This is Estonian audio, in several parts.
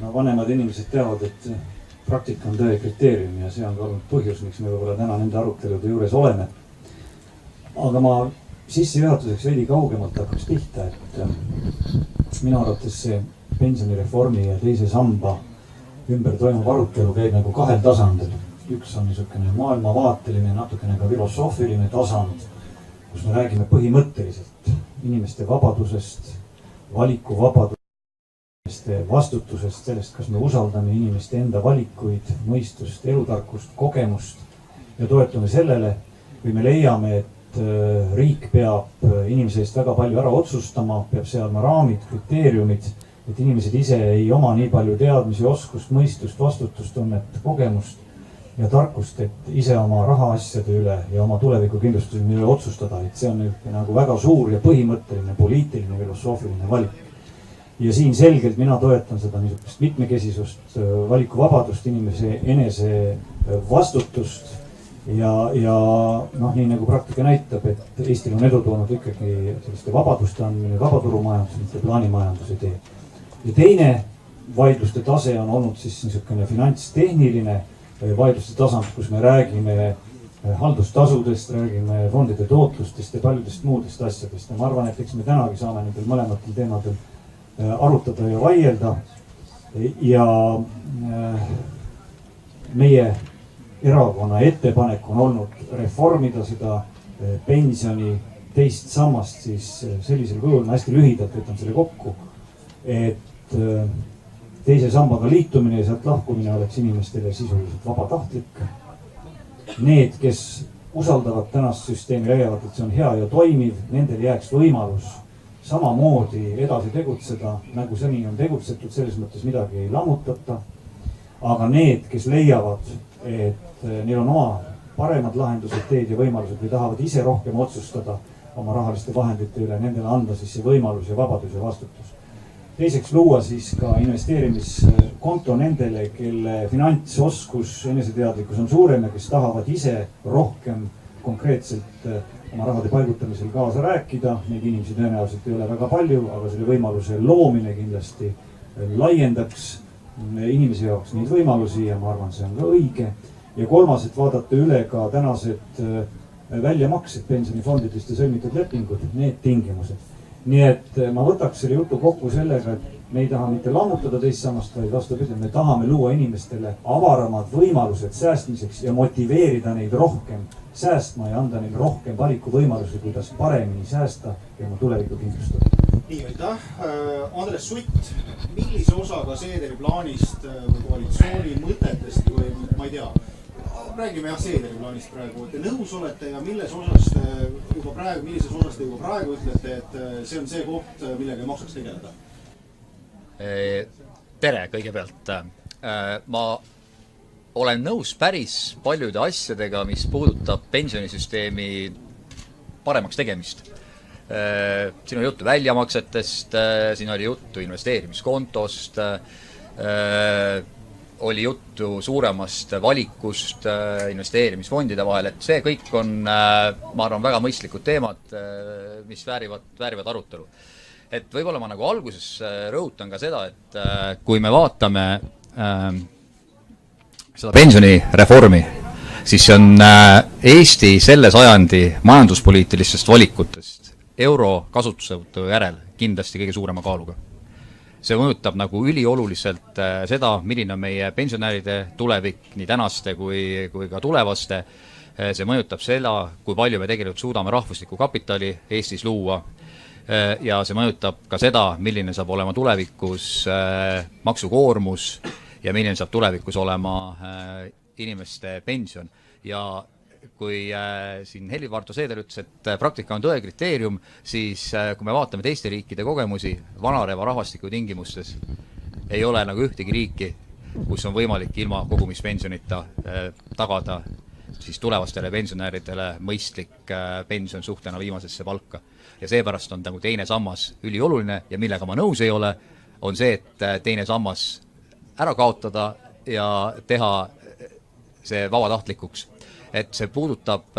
no vanemad inimesed teavad, et praktika on tõe kriteerium ja see on ka olnud põhjus, miks me võib-olla täna nende arutelude juures oleme. Aga ma sissejuhatuseks veidi kaugemalt hakkaks pihta, et minu arvates see pensionireformi ja teise samba ümber toimuv arutelu käib nagu kahel tasandil. Üks on niisugune maailmavaateline, natukene ka filosoofiline tasand, kus me räägime põhimõtteliselt inimeste vabadusest, valikuvabadusest, inimeste vastutusest, sellest, kas me usaldame inimeste enda valikuid, mõistust, elutarkust, kogemust ja toetume sellele või me leiame, et riik peab inimese eest väga palju ära otsustama, peab seadma raamid, kriteeriumid, et inimesed ise ei oma nii palju teadmisi, oskust, mõistust, vastutustunnet, kogemust ja tarkust, et ise oma rahaasjade üle ja oma tulevikukindlustuse üle otsustada, et see on nagu väga suur ja põhimõtteline poliitiline filosoofiline valik. Ja siin selgelt mina toetan seda niisugust mitmekesisust, valikuvabadust, inimese enese vastutust ja noh, nii nagu praktika näitab, et Eestil on edu toonud ikkagi selliste vabaduste andmine, vabaturumajandus, mitte plaanimajanduse tee. Ja teine vaidluste tase on olnud siis niisugune finantstehniline vaidluste tasand, kus me räägime haldustasudest, räägime fondide tootlustest ja paljudest muudest asjadest. Ja ma arvan, et eks me tänagi saame nendel mõlematel teemadel arutada ja vaielda. Ja meie erakonna ettepanek on olnud reformida seda pensioni teist sammast siis sellisel kujul, ma hästi lühidalt võtan selle kokku, et teise sambaga liitumine ja sealt lahkumine oleks inimestele sisuliselt vabatahtlik. Need, kes usaldavad tänast süsteemi, leiavad, et see on hea ja toimiv, nendel jääks võimalus samamoodi edasi tegutseda, nagu seni on tegutsetud, selles mõttes midagi ei lammutata. Aga need, kes leiavad, et neil on oma paremad lahendused, teed ja võimalused või tahavad ise rohkem otsustada oma rahaliste vahendite üle, nendele anda siis see võimalus ja vabadus ja vastutus. Teiseks luua siis ka investeerimiskonto nendele, kelle finantsoskus, eneseteadlikkus on suurem ja kes tahavad ise rohkem konkreetselt oma rahade paigutamisel kaasa rääkida. Neid inimesi tõenäoliselt ei ole väga palju, aga selle võimaluse loomine kindlasti laiendaks inimese jaoks neid võimalusi ja ma arvan, see on ka õige. Ja kolmas, et vaadata üle ka tänased väljamaksed pensionifondidest ja sõlmitud lepingud, need tingimused. Nii et ma võtaks selle jutu kokku sellega, et me ei taha mitte lammutada teist sammast, vaid vastupidi, me tahame luua inimestele avaramad võimalused säästmiseks ja motiveerida neid rohkem säästma ja anda neile rohkem valikuvõimalusi, kuidas paremini säästa ja oma tulevikku kindlustada. Nii, aitäh. Andres Sutt, millise osaga Seederi plaanist või koalitsiooni mõtetest või ma ei tea, räägime Seederi plaanist praegu, te nõus olete ja millises osas te juba praegu ütlete, et see on see koht, millega ei maksaks tegeleda? Tere kõigepealt. Ma olen nõus päris paljude asjadega, mis puudutab pensionisüsteemi paremaks tegemist. Siin oli juttu väljamaksetest, siin oli juttu investeerimiskontost, oli juttu suuremast valikust investeerimisfondide vahel, et see kõik on, ma arvan, väga mõistlikud teemad, mis väärivad arutelu. Et võib-olla ma nagu alguses rõhutan ka seda, et kui me vaatame seda pensionireformi, siis see on Eesti selle sajandi majanduspoliitilistest valikutest euro kasutusevõtu järel kindlasti kõige suurema kaaluga. See mõjutab nagu ülioluliselt seda, milline on meie pensionäride tulevik, nii tänaste kui ka tulevaste. See mõjutab seda, kui palju me tegelikult suudame rahvuslikku kapitali Eestis luua. Ja see mõjutab ka seda, milline saab olema tulevikus maksukoormus ja milline saab tulevikus olema inimeste pension. Ja kui siin Helir-Valdor Seeder ütles, et praktika on tõe kriteerium, siis kui me vaatame teiste riikide kogemusi vanareva rahvastiku tingimustes, ei ole nagu ühtegi riiki, kus on võimalik ilma kogumispensionita tagada siis tulevastele pensionäridele mõistlik pension suhtena viimasesse palka. Ja seepärast on nagu teine sammas ülioluline ja millega ma nõus ei ole, on see, et teine sammas ära kaotada ja teha see vabatahtlikuks. Et see puudutab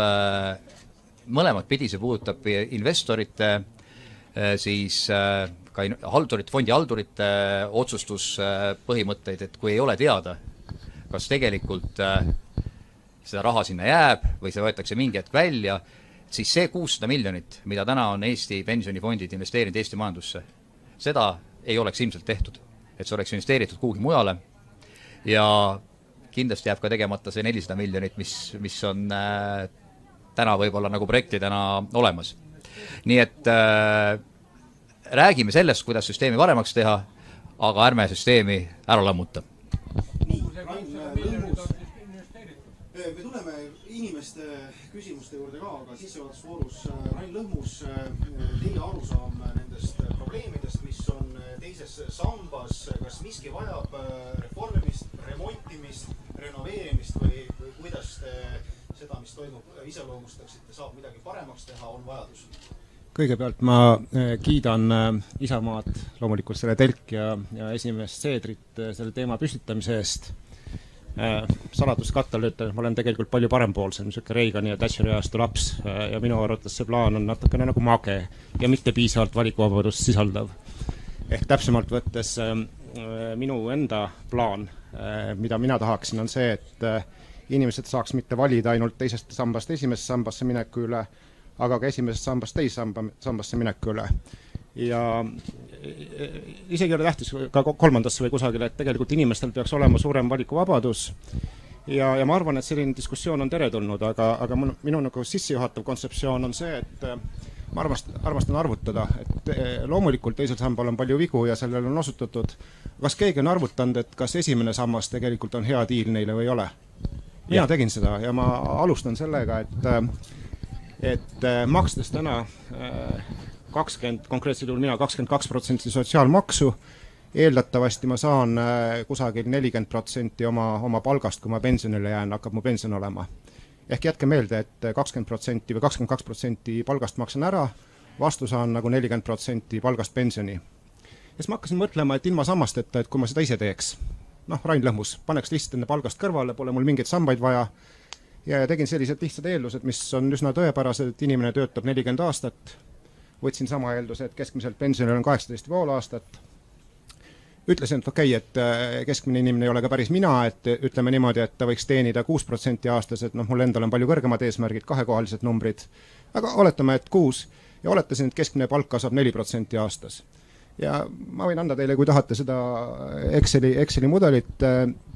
mõlemat pidi, see puudutab investorite siis ka fondi haldurite otsustuspõhimõtteid, et kui ei ole teada, kas tegelikult seda raha sinna jääb või see võetakse mingi hetk välja, siis see 600 miljonit, mida täna on Eesti pensionifondid investeerinud Eesti majandusse, seda ei oleks ilmselt tehtud. Et see oleks investeeritud kuhugi mujale ja kindlasti jääb ka tegemata see 400 miljonit, mis on täna võib-olla nagu projektidena olemas. Nii et räägime sellest, kuidas süsteemi paremaks teha, aga ärme süsteemi ära lammuta. Me tuleme inimeste küsimuste juurde ka, aga sissejuhatusvoorus Rain Lõhmus, teie arusaam nendest probleemidest, mis on teises sambas, kas miski vajab reformimist, remontimist, renoveerimist või kuidas te seda, mis toimub, iseloomustaksite, saab midagi paremaks teha, on vajadus? Kõigepealt ma kiidan Isamaad loomulikult selle telk ja esimest Seedrit selle teema püstitamise eest. Saladuskattel ütlen, ma olen tegelikult palju parempoolsem, niisugune Reagani ja Thatcheri ajastu laps ja minu arvates see plaan on natukene nagu mage ja mitte piisavalt valikuvabadust sisaldav. Ehk täpsemalt võttes minu enda plaan, mida mina tahaksin, on see, et inimesed saaks mitte valida ainult teisest sambast esimesse sambasse mineku üle, aga ka esimesest sambast teise sambasse mineku üle. Ja isegi ei ole tähtis ka kolmandasse või kusagile, et tegelikult inimestel peaks olema suurem valikuvabadus ja ma arvan, et selline diskussioon on teretulnud, aga minu nagu sissejuhatav kontseptsioon on see, et ma armastan arvutada, et loomulikult teisel sambal on palju vigu ja sellel on osutatud. Kas keegi on arvutanud, et kas esimene sammas tegelikult on hea diil neile või ei ole? Mina tegin seda ja ma alustan sellega, et makstes täna 20, konkreetsel juhul mina 22% sotsiaalmaksu, eeldatavasti ma saan kusagil 40% oma palgast, kui ma pensionile jään, hakkab mu pension olema. Ehk jätke meelde, et 20% või 22% palgast maksan ära, vastu saan nagu 40% palgast pensioni. Ja siis ma hakkasin mõtlema, et ilma sammasteta, et kui ma seda ise teeks, Rain Lõhmus, paneks lihtsalt enne palgast kõrvale, pole mul mingeid sambaid vaja ja tegin sellised lihtsad eeldused, mis on üsna tõepärased, et inimene töötab 40 aastat, võtsin sama eelduse, et keskmiselt pensionil on 18,5 aastat. Ütlesin, et okei, et keskmine inimene ei ole ka päris mina, et ütleme niimoodi, et ta võiks teenida 6% aastas, et mul endal on palju kõrgemad eesmärgid, kahekohalised numbrid, aga oletame, et 6 ja oletasin, et keskmine palk kasvab 4% aastas. Ja ma võin anda teile, kui tahate seda Exceli mudelit,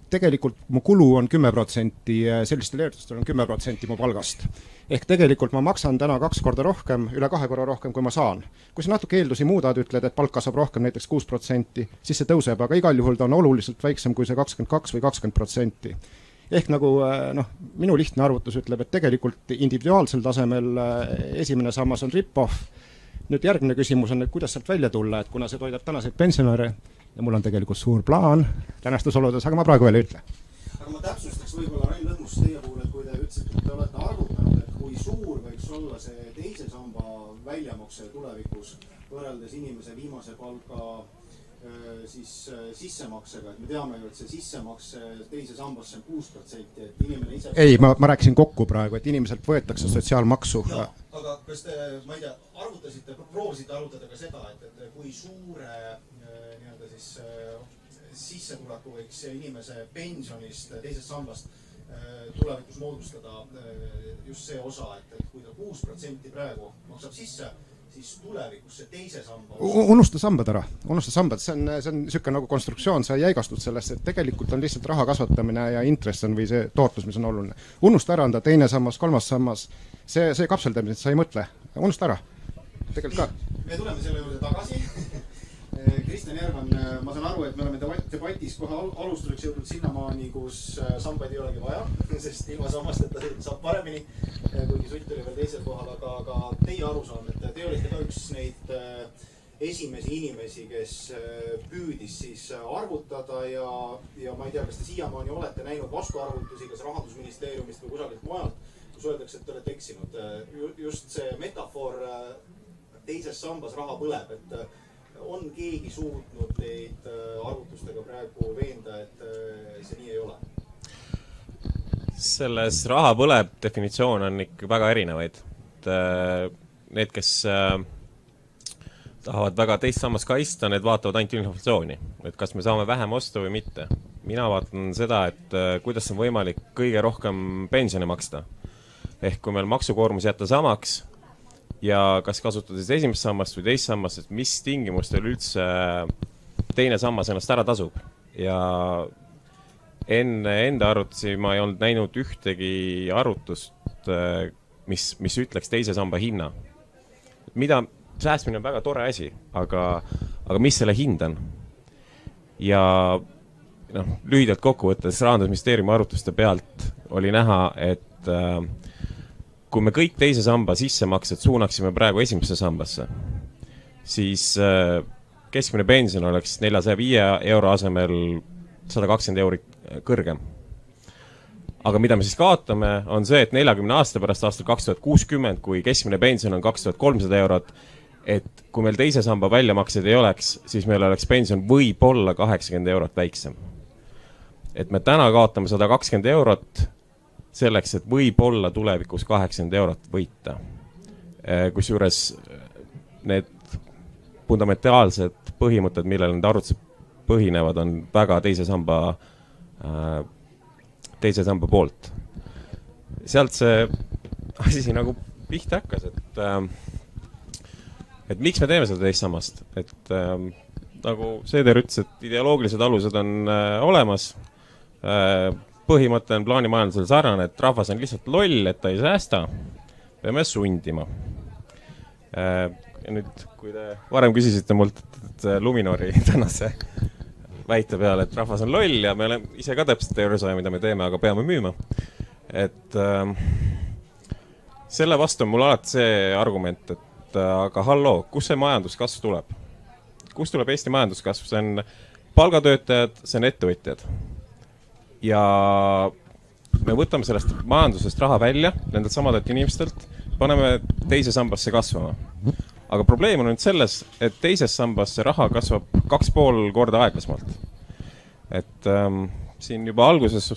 tegelikult mu kulu on 10%, sellistel eeldustel on 10% mu palgast. Ehk tegelikult ma maksan täna 2 korda rohkem, üle 2 korra rohkem, kui ma saan. Kui sa natuke eeldusi muudad, ütled, et palk kasvab rohkem, näiteks 6%, siis see tõuseb, aga igal juhul ta on oluliselt väiksem kui see 22 või 20%. Ehk nagu minu lihtne arvutus ütleb, et tegelikult individuaalsel tasemel esimene sammas on rip-off. Nüüd järgmine küsimus on, et kuidas sealt välja tulla, et kuna see toidab tänaseid pensionäre ja mul on tegelikult suur plaan tänastes oludes, aga ma praegu veel ei ütle. Aga ma täpsustaks võib-olla Rain Lõhmus teie puhul, et kui te ütlesite, et te olete arvutanud, et kui suur võiks olla see teise samba väljamakse tulevikus võrreldes inimese viimase palga siis sissemaksega, et me teame ju, et see sissemakse teise sambasse on 6%, et inimene ise... Ei, ma rääkisin kokku praegu, et inimeselt võetakse sotsiaalmaksu. Ja, aga kas te, ma ei tea, proovisite arvutada ka seda, et kui suure nii-öelda siis sissetuleku võiks inimese pensionist teisest sambast tulevikus moodustada just see osa, et kui ta 6% praegu maksab sisse, siis tulevikus see teise samba... Unusta sambad ära, see on niisugune nagu konstruktsioon, sa jäigastud sellest, et tegelikult on lihtsalt raha kasvatamine ja intress on või see tootlus, mis on oluline. Unusta ära anda teine sammas, kolmas sammas, see kapseldamine, sa ei mõtle, unusta ära, tegelikult ka. Me tuleme selle juurde tagasi. Kristjan Järvan, ma saan aru, et me oleme debatis kohe alustuseks jõudnud sinnamaani, kus sambaid ei olegi vaja, sest ilma sammasteta saab paremini, kuigi Sutt oli veel teisel kohal, aga teie arusaam, et te olite ka üks neid esimesi inimesi, kes püüdis siis arvutada ja ma ei tea, kas te siiamaani olete näinud vastuarvutusi, kas Rahandusministeeriumist või kusagilt mujalt, kus öeldakse, et te olete eksinud. Just see metafoor teises sambas raha põleb, et on keegi suutnud teid arvutustega praegu veenda, et see nii ei ole? Selles raha põleb definitsioon on ikka väga erinevaid. Need, kes tahavad väga teist sammast kaitsta, need vaatavad ainult inflatsiooni. Et kas me saame vähem osta või mitte. Mina vaatan seda, et kuidas on võimalik kõige rohkem pensioni maksta. Ehk kui meil maksukoormus jätta samaks ja kas kasutades esimest sammast või teist sammast, et mis tingimustel üldse teine sammas ennast ära tasub. Ja enne enda arvutusi ma ei olnud näinud ühtegi arvutust, mis ütleks teise samba hinna. Mida säästmine on väga tore asi, aga mis selle hind on? Ja lühidalt kokkuvõttes Rahandusministeeriumi arvutuste pealt oli näha, et kui me kõik teise samba sissemaksed suunaksime praegu esimesse sambasse, siis keskmine pension oleks 405 euro asemel 120 eurit kõrgem. Aga mida me siis kaotame, on see, et 40 aasta pärast aastal 2060, kui keskmine pension on 2300 eurot, et kui meil teise samba väljamaksed ei oleks, siis meil oleks pension võib-olla 80 eurot väiksem. Et me täna kaotame 120 eurot selleks, et võib-olla tulevikus 80 eurot võita. Kusjuures need fundamentaalsed põhimõtted, millele need arvutused põhinevad, on väga teise samba poolt. Sealt see asi nagu pihta hakkas, et miks me teeme seda teist sammast, et nagu Seeder ütles, et ideoloogilised alused on olemas, põhimõte on plaanimajandusel sarnane, et rahvas on lihtsalt loll, et ta ei säästa, peame sundima. Ja nüüd, kui te varem küsisite mult, et Luminori tänase väite peale, et rahvas on loll ja me oleme ise ka täpselt ei saa, mida me teeme, aga peame müüma. Et selle vastu on mul alati see argument, et aga halloo, kus see majanduskasv tuleb? Kus tuleb Eesti majanduskasv? See on palgatöötajad, see on ettevõtjad. Ja me võtame sellest majandusest raha välja, nendelt samadelt inimestelt, paneme teise sambasse kasvama. Aga probleem on nüüd selles, et teises sambasse raha kasvab 2,5 korda aeglasemalt. Et siin juba alguses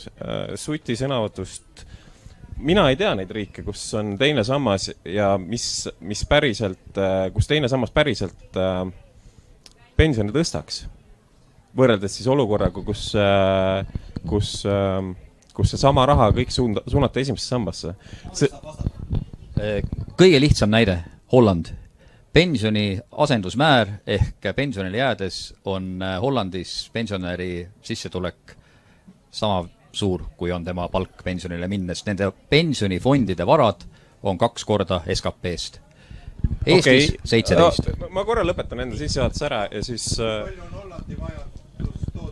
Suti sõnavõtust mina ei tea neid riike, kus on teine sammas ja mis päriselt, kus teine sammas päriselt pensioni tõstaks. Võrreldes siis olukorraga, kus see sama raha kõik suunata esimesse sambasse. Kõige lihtsam näide, Holland. Pensioni asendusmäär ehk pensionile jäädes on Hollandis pensionäri sissetulek sama suur, kui on tema palk pensionile minnes. Nende pensionifondide varad on 2 korda SKP-st. Eestis 17. No, ma korra lõpetan enda sissejuhatus ära ja siis... Palju on Hollandi majandustootlikku?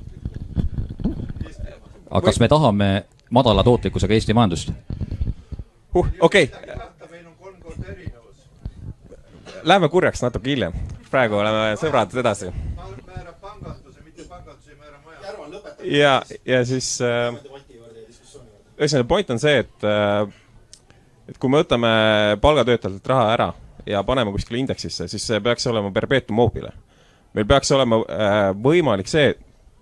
Aga kas me tahame madala tootlikkusega Eesti majandust? Okei. Läheme kurjaks natuke hiljem. Praegu oleme sõbrad edasi. Määrab panganduse, mitte panganduse ei määra maja. Ja siis... Ühesõnaga, point on see, et kui me võtame palgatöötajalt raha ära ja paneme kuskile indeksisse, siis see peaks olema perpetuum mobile. Meil peaks olema võimalik see,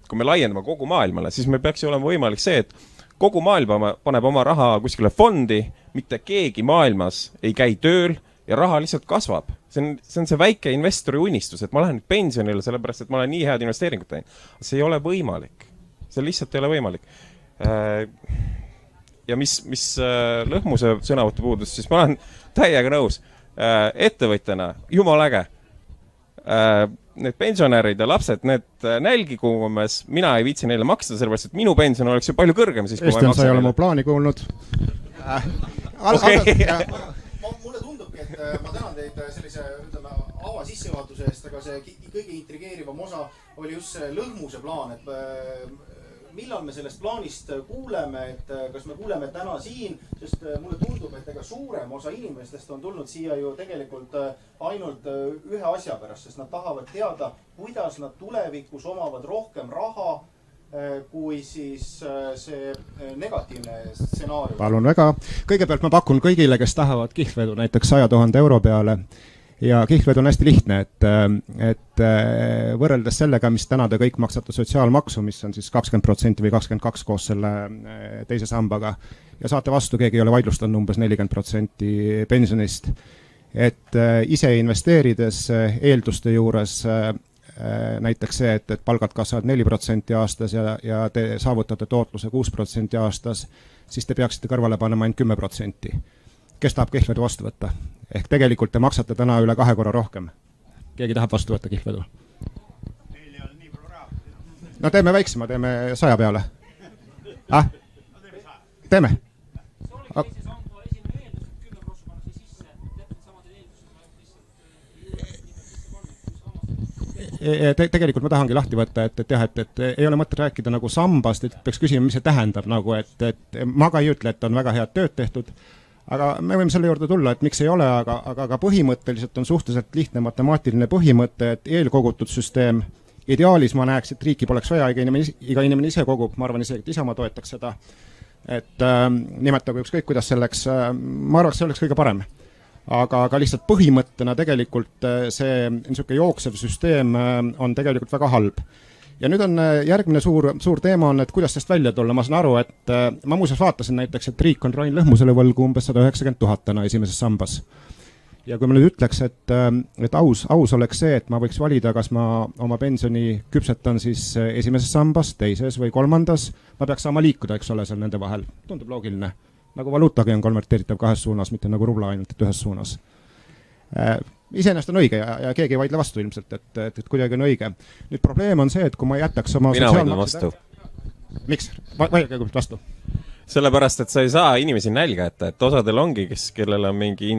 kui me laiendame kogu maailmale, siis meil peaks olema võimalik see, et kogu maailma paneb oma raha kuskile fondi, mitte keegi maailmas ei käi tööl ja raha lihtsalt kasvab. See on see väike investori unistus, et ma lähen pensionile sellepärast, et ma olen nii head investeeringut teinud. See ei ole võimalik. See lihtsalt ei ole võimalik. Ja mis Lõhmuse sõnavõttu puudus, siis ma olen täiega nõus. Ettevõtjana, jumal äge. Need pensionärid ja lapsed, need nälgikuumes, mina ei viitsi neile maksta, sellepärast, et minu pension oleks ju palju kõrgem. Estjan, sa ei ole mu plaani kuulnud. Mulle tundubki, et ma tänan teid sellise ava sissejuhatuse eest, aga see kõige intrigeerivam osa oli just see Lõhmuse plaan, et millal me sellest plaanist kuuleme, et kas me kuuleme täna siin, sest mulle tundub, et ega suurem osa inimestest on tulnud siia ju tegelikult ainult ühe asja pärast, sest nad tahavad teada, kuidas nad tulevikus omavad rohkem raha, kui siis see negatiivne stsenaarium. Palun väga. Kõigepealt ma pakun kõigile, kes tahavad kihlvedu näiteks 100 000 euro peale. Ja kihlvedu on hästi lihtne, et võrreldes sellega, mis täna te kõik maksate sotsiaalmaksu, mis on siis 20% või 22% koos selle teise sambaga, ja saate vastu, keegi ei ole vaidlustanud umbes 40% pensionist, et ise investeerides eelduste juures näiteks see, et palgad kasvavad 4% aastas ja te saavutate tootluse 6% aastas, siis te peaksite kõrvale panema ainult 10%. Kes tahab Kihlvedu vastu võtta? Ehk tegelikult te maksate täna üle 2 korra rohkem. Keegi tahab vastu võtta Kihlvedu? No teeme väiksema, teeme 100 peale. Teeme. Tegelikult ma tahangi lahti võtta, et ei ole mõtet rääkida nagu sambast, et peaks küsima, mis see tähendab, nagu, et ma ka ei ütle, et on väga head tööd tehtud, aga me võime selle juurde tulla, et miks ei ole, aga põhimõtteliselt on suhteliselt lihtne matemaatiline põhimõte, et eelkogutud süsteem, ideaalis ma näeks, et riiki poleks vaja, iga inimene ise kogub, ma arvan isegi, et Isamaa toetaks seda, et nimetagu ükskõik, kuidas selleks, ma arvaks, see oleks kõige parem. Aga lihtsalt põhimõttena tegelikult see niisugune jooksev süsteem on tegelikult väga halb. Ja nüüd on järgmine suur teema on, et kuidas sellest välja tulla. Ma saan aru, et ma muuseas vaatasin näiteks, et riik on Rain Lõhmusele võlgu umbes 190 000 täna esimeses sambas. Ja kui ma nüüd ütleks, et aus oleks see, et ma võiks valida, kas ma oma pensioni küpsetan siis esimeses sambas, teises või kolmandas, ma peaks saama liikuda, eks ole, seal nende vahel. Tundub loogiline. Nagu valuutagi on konverteeritav 2 suunas, mitte nagu rubla ainult, et 1 suunas. Iseenesest on õige ja keegi ei vaidle vastu ilmselt, et kuidagi on õige. Nüüd probleem on see, et kui ma jätaks oma mina vaidlen vastu. Miks? Vaidle vastu. Sellepärast, et sa ei saa inimesi nälga ette, et osadel ongi, kellel on mingi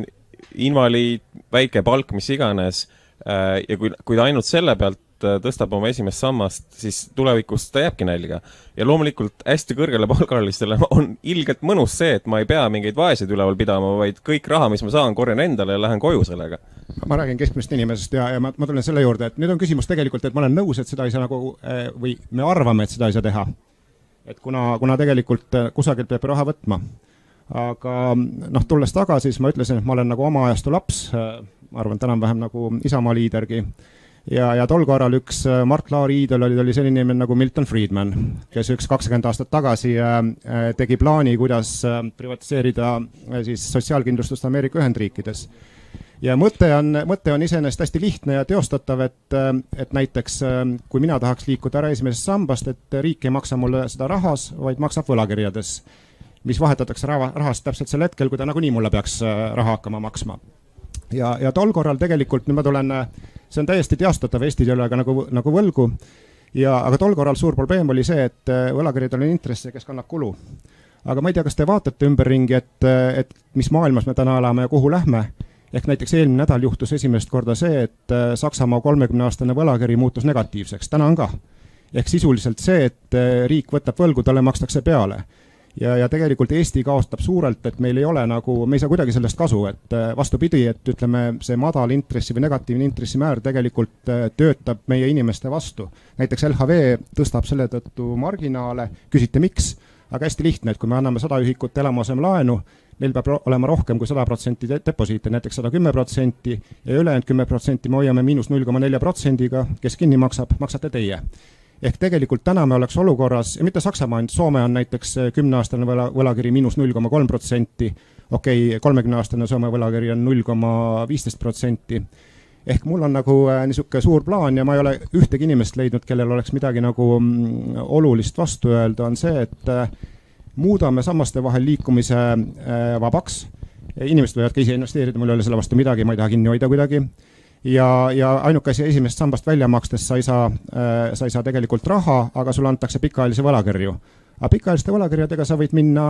invaliid, väike palk, mis iganes, ja kui ta ainult selle pealt tõstab oma esimest sammast, siis tulevikus ta jääbki nälga. Ja loomulikult hästi kõrgele palgalistele on ilgelt mõnus see, et ma ei pea mingeid vaeseid üleval pidama, vaid kõik raha, mis ma saan, korjan endale ja lähen koju sellega. Ma räägin keskmisest inimesest ja ma tulen selle juurde, et nüüd on küsimus tegelikult, et ma olen nõus, et seda ei saa nagu, või me arvame, et seda ei saa teha. Et kuna tegelikult kusagilt peab raha võtma. Aga tulles tagasi, siis ma ütlesin, et ma olen nagu oma ajastu laps, ma arvan, tänan vähem nagu Isamaa liidergi. Ja tol korral üks Mart Laari iidol oli selline inimene nagu Milton Friedman, kes 20 aastat tagasi tegi plaani, kuidas privatiseerida siis sotsiaalkindlustust Ameerika Ühendriikides. Ja mõte on iseenesest hästi lihtne ja teostatav, et näiteks kui mina tahaks liikuda ära esimesest sambast, et riik ei maksa mulle seda rahas, vaid maksab võlakirjades, mis vahetatakse rahast täpselt sel hetkel, kui ta nagunii mulle peaks raha hakkama maksma. Ja tol korral tegelikult, nüüd ma tulen, see on täiesti teostatav Eestil ei ole nagu võlgu, aga tol korral suur probleem oli see, et võlakirjadel on intresse, kes kannab kulu. Aga ma ei tea, kas te vaatate ümberringi, et mis maailmas me täna elame ja kuhu lähme. Ehk näiteks eelmine nädal juhtus esimest korda see, et Saksamaa 30-aastane võlakiri muutus negatiivseks. Täna on ka. Ehk sisuliselt see, et riik võtab võlgu, talle makstakse peale. Ja tegelikult Eesti kaostab suurelt, et meil ei ole nagu, me ei saa kuidagi sellest kasu, et vastupidi, et ütleme, see madal intressi või negatiivne intressimäär tegelikult töötab meie inimeste vastu. Näiteks LHV tõstab selle tõttu marginaale, küsite miks, aga hästi lihtne, et kui me anname 100 ühikut elamuasemlaenu, neil peab olema rohkem kui 100% deposiite, näiteks 110% ja ülejäänud 10% me hoiame -0,4%-ga, kes kinni maksab, maksate teie. Ehk tegelikult täna me oleks olukorras, ja mitte Saksamaa, Soome on näiteks 10-aastane võlakiri -0,3%, okei, 30-aastane Soome võlakiri on 0,15%. Ehk mul on nagu niisugune suur plaan ja ma ei ole ühtegi inimest leidnud, kellel oleks midagi nagu olulist vastu öelda, on see, et muudame sammaste vahel liikumise vabaks. Inimesed võivad ka ise investeerida, mul ei ole selle vastu midagi, ma ei taha kinni hoida kuidagi. Ja ainuke asi esimest sambast välja makstes sa ei saa tegelikult raha, aga sulle antakse pikaajalisi võlakirju. Aga pikaajaliste võlakirjadega sa võid minna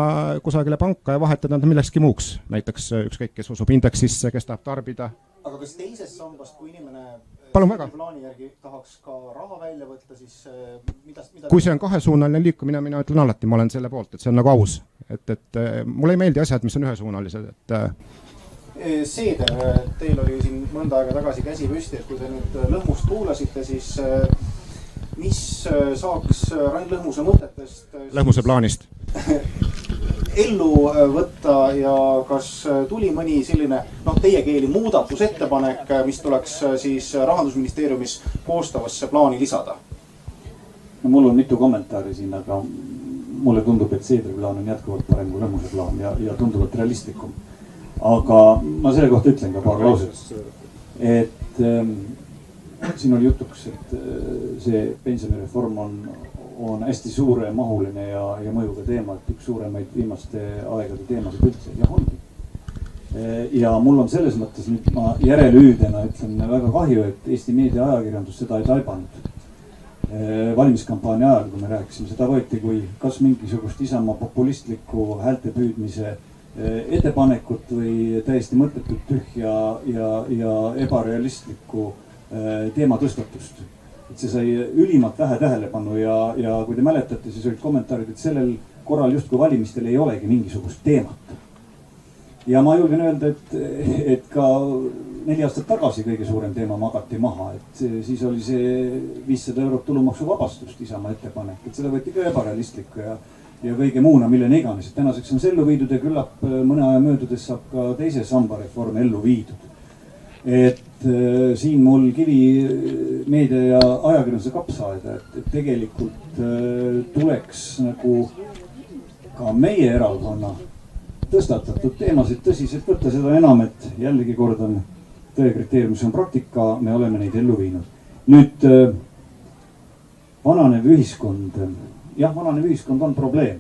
kusagile panka ja vahetada nad millekski muuks. Näiteks ükskõik, kes usub indeksisse, kes tahab tarbida. Aga kas teisest sambast, kui inimene plaani järgi tahaks ka raha välja võtta, siis mida kui see on kahesuunaline liikumine, mina ütlen alati, ma olen selle poolt, et see on nagu aus. Et mulle ei meeldi asjad, mis on ühesuunalised, Seeder, teil oli siin mõnda aega tagasi käsi püsti, et kui te nüüd Lõhmust kuulasite, siis mis saaks Rain Lõhmuse mõtetest Lõhmuse plaanist ellu võtta ja kas tuli mõni selline, teie keeli muudatusettepanek, mis tuleks siis Rahandusministeeriumis koostavasse plaani lisada? No, mul on mitu kommentaari siin, aga mulle tundub, et Seedri plaan on jätkuvalt parem kui Lõhmuse plaan ja tunduvalt realistlikum. aga ma selle kohta ütlen ka paar lauset. Et siin oli jutuks, et see pensionireform on hästi suuremahuline ja mõjuga teema, et üks suuremaid viimaste aegade teemasid üldse. Jah, ongi. Ja mul on selles mõttes nüüd ma järelüüdena ütlen väga kahju, et Eesti meedia ajakirjandus seda ei taibanud. Valimiskampaania ajal, kui me rääkisime, seda võeti kui kas mingisugust Isamaa populistlikku häälte püüdmise ettepanekut või täiesti mõttetut tühja ja ebarealistlikku teema tõstatust. Et see sai ülimalt vähe tähelepanu ja kui te mäletate, siis olid kommentaarid, et sellel korral justkui valimistel ei olegi mingisugust teemat. Ja ma julgen öelda, et ka 4 aastat tagasi kõige suurem teema magati maha, et siis oli see 500 eurot tulumaksuvabastust Isamaa ettepanek, et seda võeti ka ebarealistlikku ja kõige muuna, millene iganes. Et tänaseks on see ellu viidud ja küllap mõne aja möödudes saab ka teise samba reform ellu viidud. Et siin mul kivi meedia ja ajakirjanduse kapsaaeda, et tegelikult tuleks nagu ka meie erakonna tõstatatud teemasid tõsiselt võtta, seda enam, et jällegi kordan, tõe kriteerium, mis on praktika, me oleme neid ellu viinud. Nüüd vananev ühiskond, jah, vananev ühiskond on probleem,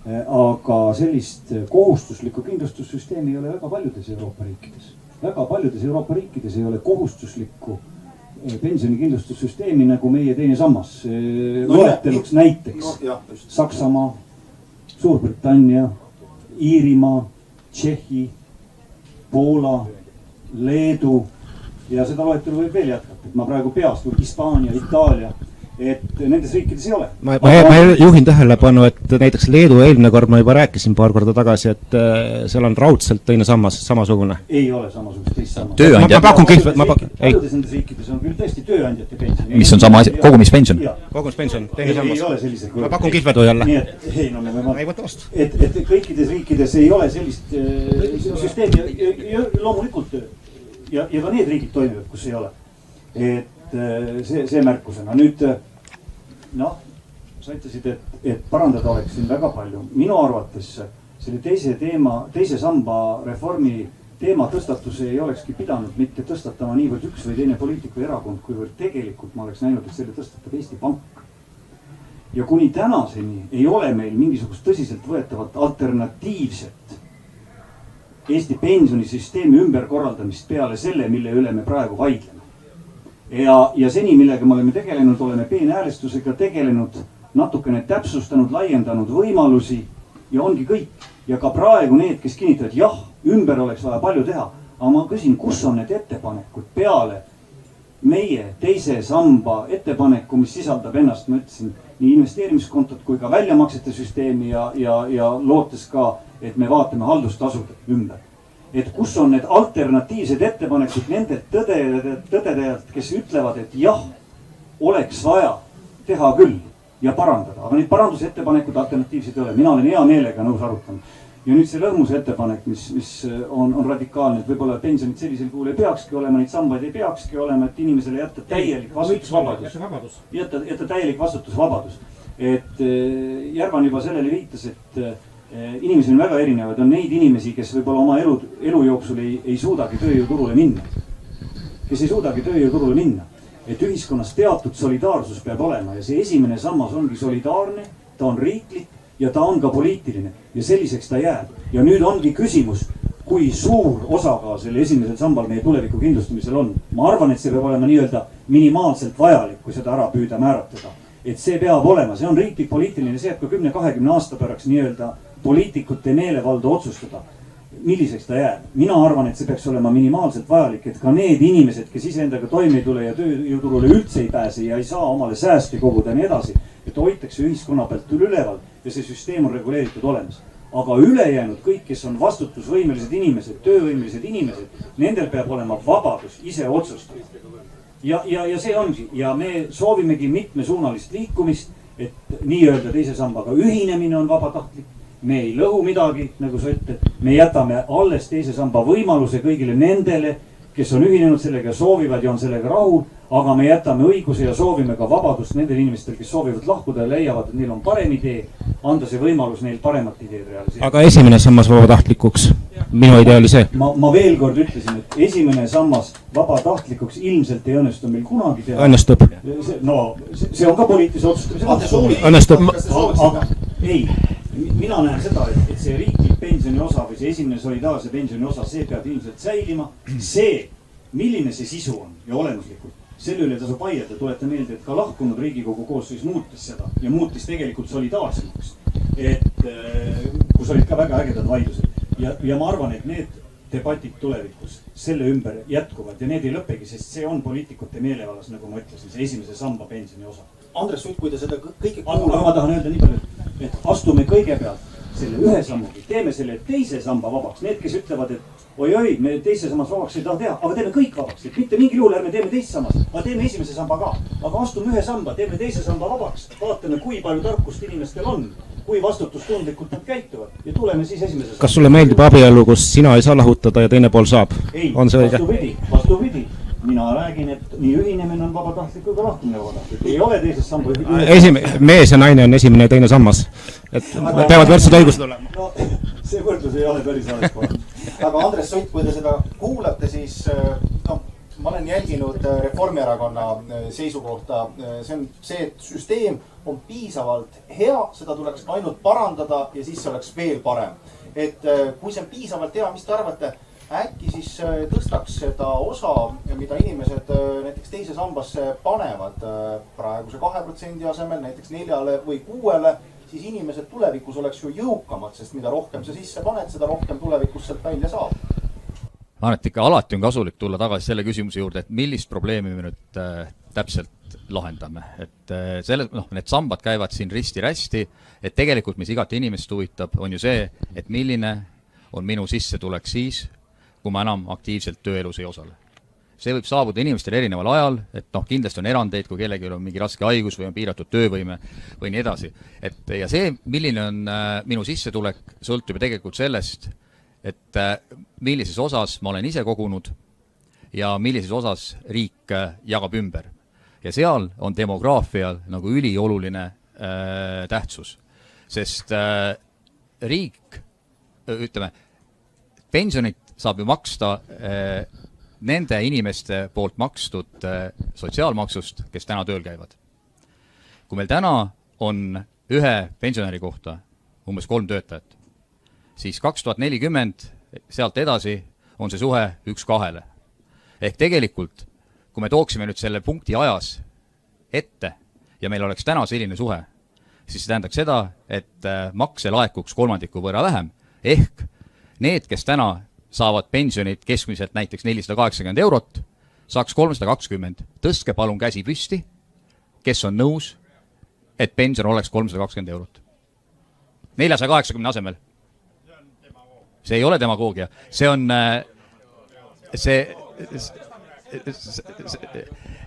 aga sellist kohustuslikku kindlustussüsteemi ei ole väga paljudes Euroopa riikides. Väga paljudes Euroopa riikides ei ole kohustuslikku pensionikindlustussüsteemi nagu meie teine sammas. Loeteluks näiteks Saksamaa, Suurbritannia, Iirimaa, Tšehhi, Poola, Leedu ja seda loetelu võib veel jätkata. Ma praegu peast, Hispaania, Itaalia, et nendes riikides ei ole. Ma juhin tähelepanu, et näiteks Leedu eelmine kord ma juba rääkisin paar korda tagasi, et seal on raudselt teine sammas samasugune. Ei ole samasugust teist sammas. Tööandjad. Paljudes nendes riikides on küll tõesti tööandjate pension. Mis on sama asi, kogumispension. Kogumispension, teine sammas. Ei ole sellised. Ma pakun kihlvedu jälle. Nii et, ei, no me võime. Ei võtta vastu. Et kõikides riikides ei ole sellist süsteemi loomulikult ja ka need riigid toimivad, kus ei ole. Et see märkusena. Nüüd, noh, sa ütlesid, et parandada oleks siin väga palju. Minu arvates selle teise samba reformi teema tõstatuse ei olekski pidanud mitte tõstatama niivõrd üks või teine poliitiku erakond, kuivõrd tegelikult ma oleks näinud, et selle tõstatab Eesti Pank. Ja kuni tänaseni ei ole meil mingisugust tõsiselt võetavat alternatiivset Eesti pensionisüsteemi ümberkorraldamist peale selle, mille üle me praegu vaidleme. Ja seni, millega me oleme tegelenud, oleme peenhäälestusega tegelenud, natukene täpsustanud, laiendanud võimalusi ja ongi kõik. Ja ka praegu need, kes kinnitavad, jah, ümber oleks vaja palju teha. Aga ma küsin, kus on need ettepanekud peale meie teise samba ettepaneku, mis sisaldab ennast, ma ütlesin, nii investeerimiskontot kui ka väljamaksete süsteemi ja lootes ka, et me vaatame haldustasude ümber. Et kus on need alternatiivsed ettepanekud nende tõdedajalt, kes ütlevad, et jah, oleks vaja teha küll ja parandada. Aga neid parandusettepanekud alternatiivsed ei ole. Mina olen hea meelega nõus arutama. Ja nüüd see lõhmuse ettepanek, mis on radikaalne, et võib-olla pensionid sellisel kuul ei peakski olema, neid sambaid ei peakski olema, et inimesele jätta täielik vastutusvabadus. Jätta täielik vastutusvabadus. Et Järvan juba sellele viitas, et inimesi on väga erinevad, on neid inimesi, kes võib-olla oma elu jooksul ei suudagi tööjõuturule minna. Kes ei suudagi tööjõuturule minna. Et ühiskonnas teatud solidaarsus peab olema ja see esimene sammas ongi solidaarne, ta on riiklik ja ta on ka poliitiline ja selliseks ta jääb. Ja nüüd ongi küsimus, kui suur osakaal selle esimesel sambal meie tuleviku kindlustamisel on. Ma arvan, et see peab olema nii-öelda minimaalselt vajalik, kui seda ära püüda määratleda. Et see peab olema, see on riiklik poliitiline, see jääb ka 10-20 aasta päraks nii-öelda poliitikute meelevalda otsustada, milliseks ta jääb. Mina arvan, et see peaks olema minimaalselt vajalik, et ka need inimesed, kes iseendaga toime ei tule ja tööjõuturule üldse ei pääse ja ei saa omale sääste koguda ja nii edasi, et hoitakse ühiskonna pealt üleval ja see süsteem on reguleeritud olemas. Aga ülejäänud kõik, kes on vastutusvõimelised inimesed, töövõimelised inimesed, nendel peab olema vabadus ise otsustada. Ja see ongi. Ja me soovimegi mitmesuunalist liikumist, et nii-öelda teise sambaga ühinemine on vabatahtlik. Me ei lõhu midagi, nagu sa ütled. Me jätame alles teise samba võimaluse kõigile nendele, kes on ühinenud sellega ja soovivad ja on sellega rahul. Aga me jätame õiguse ja soovime ka vabadust nendel inimestel, kes soovivad lahkuda ja leiavad, et neil on parem idee, anda see võimalus neil paremat ideed realiseerida. Aga esimene sammas vabatahtlikuks? minu idee oli see. Ma veel kord ütlesin, et esimene sammas vabatahtlikuks ilmselt ei õnnestu meil kunagi teha. Õnnestub. See on ka poliitilise otsustamise. Õnnestub. Ei, mina näen seda, et see riiklik pensioni osa või see esimene solidaarse pensioni osa, see peab ilmselt säilima. See, milline see sisu on ja olemuslikult, selle üle tasub vaielda. Tuletan meelde, et ka lahkunud Riigikogu koosseis muutis seda ja muutis tegelikult solidaarsemaks, kus olid ka väga ägedad vaidlused. Ja ma arvan, et need debatid tulevikus selle ümber jätkuvad ja need ei lõpegi, sest see on poliitikute meelevalas, nagu ma ütlesin, see esimese samba pensioni osa. Andres Sutt, kui te seda kõike aga ma tahan öelda nii palju, et astume kõigepealt selle ühe sammugi, teeme selle teise samba vabaks. Need, kes ütlevad, et oi, me teise sammas vabaks ei taha teha, aga teeme kõik vabaks, et mitte mingil juhul ärme teeme teist sammas, aga teeme esimese samba ka. Aga astume ühe samba, teeme teise samba vabaks, vaatame, kui palju tarkust inimestel on, kui vastutustundlikult nad käituvad ja tuleme siis esimese samba. Kas sulle meeldib abielu, kus sina ei saa lahutada ja teine pool saab? Ei, on see õige? Vastupidi. Mina räägin, et nii ühinemine on vabatahtlik kui ka lahtumine vabatahtlik. Ei ole teisest samba mees ja naine on esimene ja teine sammas. Et peavad võrdsed õigused olema. No, see võrdlus ei ole päris alles. Aga Andres Sutt, kui te seda kuulate, siis ma olen jälginud Reformierakonna seisukohta. See on see, et süsteem on piisavalt hea, seda tuleks ainult parandada ja siis see oleks veel parem. Et kui see on piisavalt hea, mis te arvate? Äkki siis tõstaks seda osa, mida inimesed näiteks teise sambasse panevad praeguse 2% asemel, näiteks 4 või 6, siis inimesed tulevikus oleks ju jõukamad, sest mida rohkem sa sisse paned, seda rohkem tulevikus sealt välja saab. Ma arvan, et ikka alati on kasulik tulla tagasi selle küsimuse juurde, et millist probleemi me nüüd täpselt lahendame. Et need sambad käivad siin risti-rästi, et tegelikult mis igati inimest huvitab, on ju see, et milline on minu sissetulek siis, kui ma enam aktiivselt tööelus ei osale. See võib saabuda inimestel erineval ajal, et kindlasti on erandeid, kui kellelgi on mingi raske haigus või on piiratud töövõime või nii edasi. Ja see, milline on minu sissetulek, sõltub tegelikult sellest, et millises osas ma olen ise kogunud ja millises osas riik jagab ümber. Ja seal on demograafial nagu ülioluline tähtsus, sest riik, ütleme, pensionit saab ju maksta nende inimeste poolt makstud sotsiaalmaksust, kes täna tööl käivad. Kui meil täna on ühe pensionäri kohta umbes 3 töötajat, siis 2040 sealt edasi on see suhe 1:2. Ehk tegelikult, kui me tooksime nüüd selle punkti ajas ette ja meil oleks täna selline suhe, siis see tähendaks seda, et makse laekuks 3% võrra vähem. Ehk need, kes täna saavad pensionit keskmiselt näiteks 480 eurot, saaks 320. Tõstke palun käsi püsti, kes on nõus, et pension oleks 320 eurot. 480 asemel. See ei ole demagoogia. See on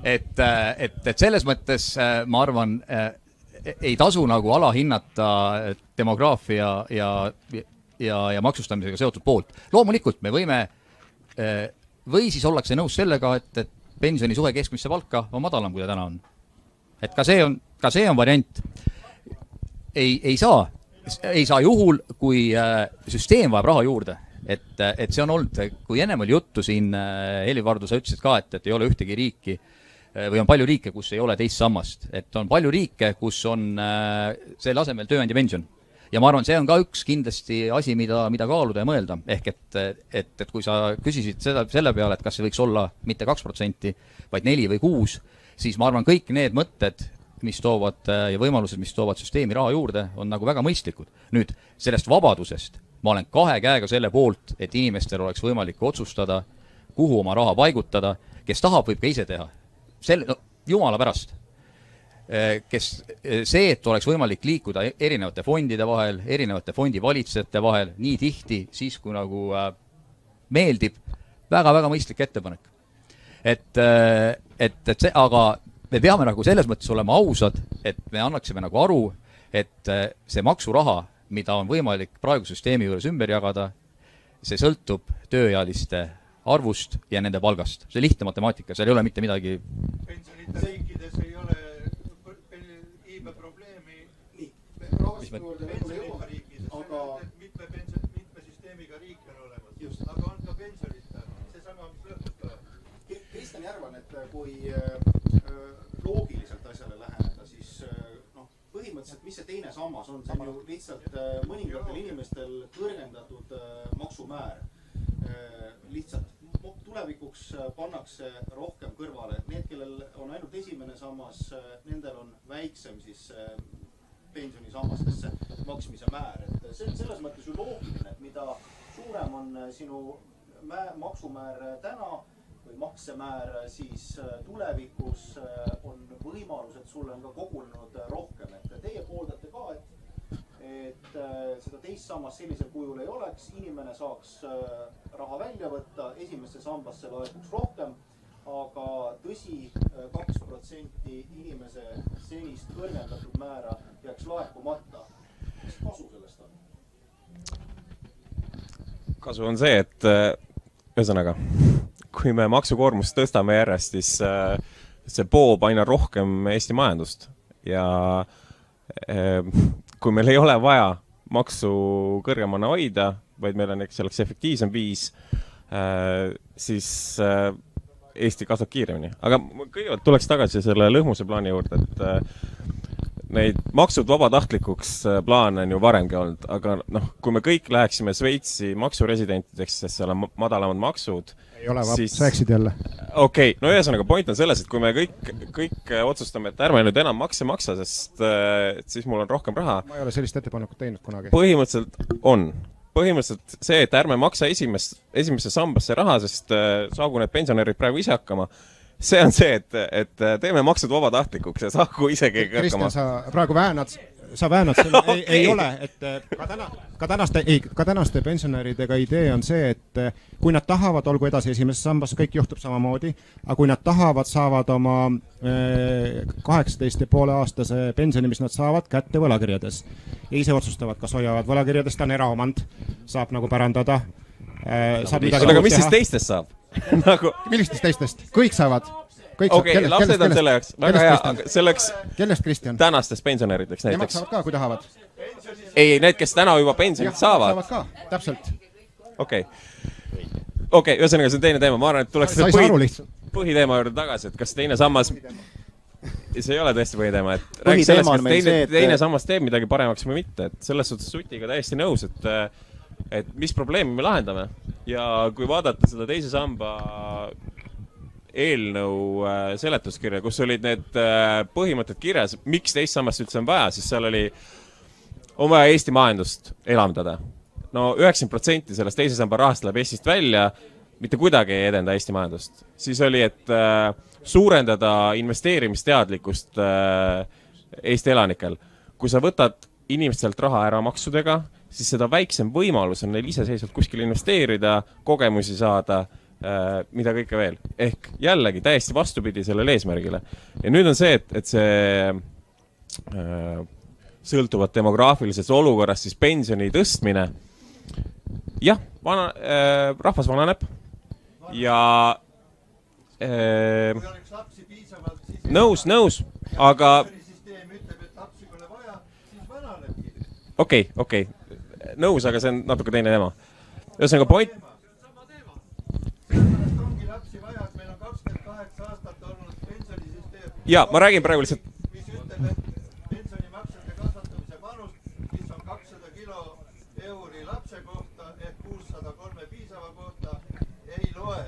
et selles mõttes ma arvan, ei tasu nagu alahinnata demograafia ja maksustamisega seotud poolt. Loomulikult me võime, või siis ollakse nõus sellega, et pensioni suhe keskmisse palka on madalam, kui ta täna on. Et ka see on variant. Ei saa juhul, kui süsteem vajab raha juurde. Et see on olnud, kui ennem oli juttu siin, Heli-Vardu, sa ütlesid ka, et ei ole ühtegi riiki, või on palju riike, kus ei ole teist sammast. Et on palju riike, kus on selle asemel tööandja pension. Ja ma arvan, see on ka üks kindlasti asi, mida kaaluda ja mõelda. Ehk et kui sa küsisid selle peale, et kas see võiks olla mitte 2%, vaid 4 või 6, siis ma arvan, kõik need mõtted, mis toovad ja võimalused, mis toovad süsteemi raha juurde, on nagu väga mõistlikud. Nüüd, sellest vabadusest ma olen 2 käega selle poolt, et inimestel oleks võimalik otsustada, kuhu oma raha paigutada, kes tahab, võib ka ise teha. Jumala pärast. See, et oleks võimalik liikuda erinevate fondide vahel, erinevate fondivalitsejate vahel, nii tihti, siis kui nagu meeldib, väga-väga mõistlik ettepanek. Aga me peame nagu selles mõttes olema ausad, et me annaksime nagu aru, et see maksuraha, mida on võimalik praegu süsteemi juures ümber jagada, see sõltub tööealiste arvust ja nende palgast. See lihtne matemaatika, seal ei ole mitte midagi. Pensionite riikides ei ole iibe probleemi mitme süsteemiga riiki on olemas. pensionita, seesama, mis lõputab. Kristjan Järvan, et kui loogiliselt asjale läheneda, siis põhimõtteliselt, mis see teine sammas on, see on ju lihtsalt mõningatel inimestel kõrgendatud maksumäär. Lihtsalt tulevikuks pannakse rohkem kõrvale. Need, kellel on ainult esimene sammas, nendel on väiksem siis pensionisammastesse maksmise määr. Et see on selles mõttes ju loogiline, et mida suurem on sinu maksumäär täna või maksemäär, siis tulevikus on võimalus, et sulle on ka kogunenud rohkem. Et teie pooldate ka, et seda teist sammast sellisel kujul ei oleks, inimene saaks raha välja võtta, esimesse sambasse laekuks rohkem, aga tõsi, 2% inimese senist kõrgendatud määra jääks laekumata. Mis kasu sellest on? Kasu on see, et ühesõnaga, kui me maksukoormust tõstame järjest, siis see poob aina rohkem Eesti majandust. Ja kui meil ei ole vaja maksu kõrgemana hoida, vaid meil on selleks efektiivsem viis, siis Eesti kasvab kiiremini. Aga kõigepealt tuleks tagasi selle lõhmuse plaani juurde, et neid maksud vabatahtlikuks plaan on ju varemgi olnud, aga kui me kõik läheksime Šveitsi maksuresidentideks, sest seal on madalamad maksud, ei ole siis... rääkisid jälle. Okei, no ühesõnaga point on selles, et kui me kõik otsustame, et ärme nüüd enam makse maksa, sest siis mul on rohkem raha. Ma ei ole sellist ettepanekut teinud kunagi. Põhimõtteliselt see, et ärme maksa esimesse sambasse raha, sest saagu need pensionärid praegu ise hakkama. See on see, et teeme maksud vabatahtlikuks ja saagu ise keegi hakkama. Kristjan, sa praegu väänad selle, okay. ei ole, et ka tänaste pensionäridega idee on see, et kui nad tahavad, olgu edasi esimeses sambas, kõik juhtub samamoodi, aga kui nad tahavad, saavad oma 18,5 aastase pensioni, mis nad saavad, kätte võlakirjades. Ja ise otsustavad, kas hoiavad võlakirjades, ta on eraomand, saab nagu pärandada. Aga mis siis teistest saab? Millistest teistest? Kõik saavad. Okei, lapsed on selle jaoks. Väga hea, aga selleks tänastest pensionärideks näiteks. Nemad saavad ka, kui tahavad. Ei, need, kes täna juba pensionit saavad. Saavad ka, täpselt. Okei, ühesõnaga see on teine teema. Ma arvan, et tuleks põhiteema juurde tagasi, et kas teine sammas... See ei ole tõesti põhiteema, et räägi sellest, kas teine sammas teeb midagi paremaks või mitte. Et selles suhtes Sutiga täiesti nõus, et mis probleemi me lahendame. Ja kui vaadata seda teise samba eelnõu seletuskirja, kus olid need põhimõtted kirjas, miks teist sammast üldse on vaja, siis seal oli on vaja Eesti majandust elamdada. No 90% sellest teise samba rahast läheb Eestist välja, mitte kuidagi ei edenda Eesti majandust. Siis oli, et suurendada investeerimisteadlikkust Eesti elanikel. Kui sa võtad inimestelt raha ära maksudega, siis seda väiksem võimalus on neil iseseisvalt kuskil investeerida, kogemusi saada, mida kõike veel. Ehk jällegi täiesti vastupidi sellele eesmärgile. Ja nüüd on see, et see sõltuvad demograafilises olukorras siis pensioni tõstmine. Jah, rahvas vananeb ja nõus, aga okei, nõus, aga see on natuke teine teema. Ühesõnaga point... Ja, ma räägin praegu lihtsalt... Mis ütleb, et pensionimaksete kasvatamise manus, mis on 200 kilo euri lapse kohta, et 603 piisava kohta, ei loe.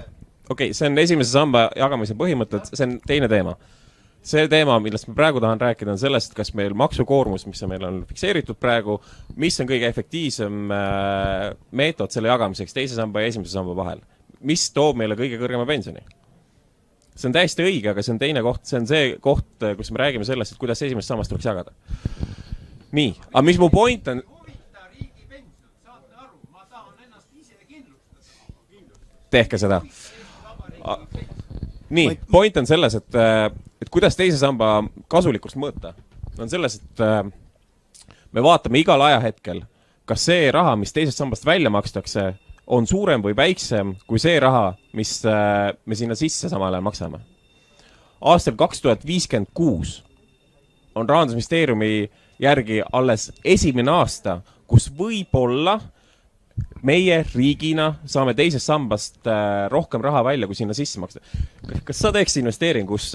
Okei, see on esimese samba jagamise põhimõtted, see on teine teema. See teema, millest me praegu tahan rääkida, on sellest, kas meil maksukoormus, mis meil on fikseeritud praegu, mis on kõige efektiivsem meetod selle jagamiseks teise samba ja esimese samba vahel. Mis toob meile kõige kõrgema pensioni? See on täiesti õige, aga see on teine koht, see on see koht, kus me räägime sellest, et kuidas esimest sammast tuleks jagada. Nii, aga mis mu point on... Tehke seda. Nii, point on selles, et kuidas teise samba kasulikkust mõõta. On selles, et me vaatame igal ajahetkel, kas see raha, mis teisest sambast välja makstakse, on suurem või väiksem kui see raha, mis me sinna sisse samal ajal maksame. Aastal 2056 on Rahandusministeeriumi järgi alles esimene aasta, kus võib-olla meie riigina saame teisest sambast rohkem raha välja, kui sinna sisse maksta. Kas sa teeks investeeringus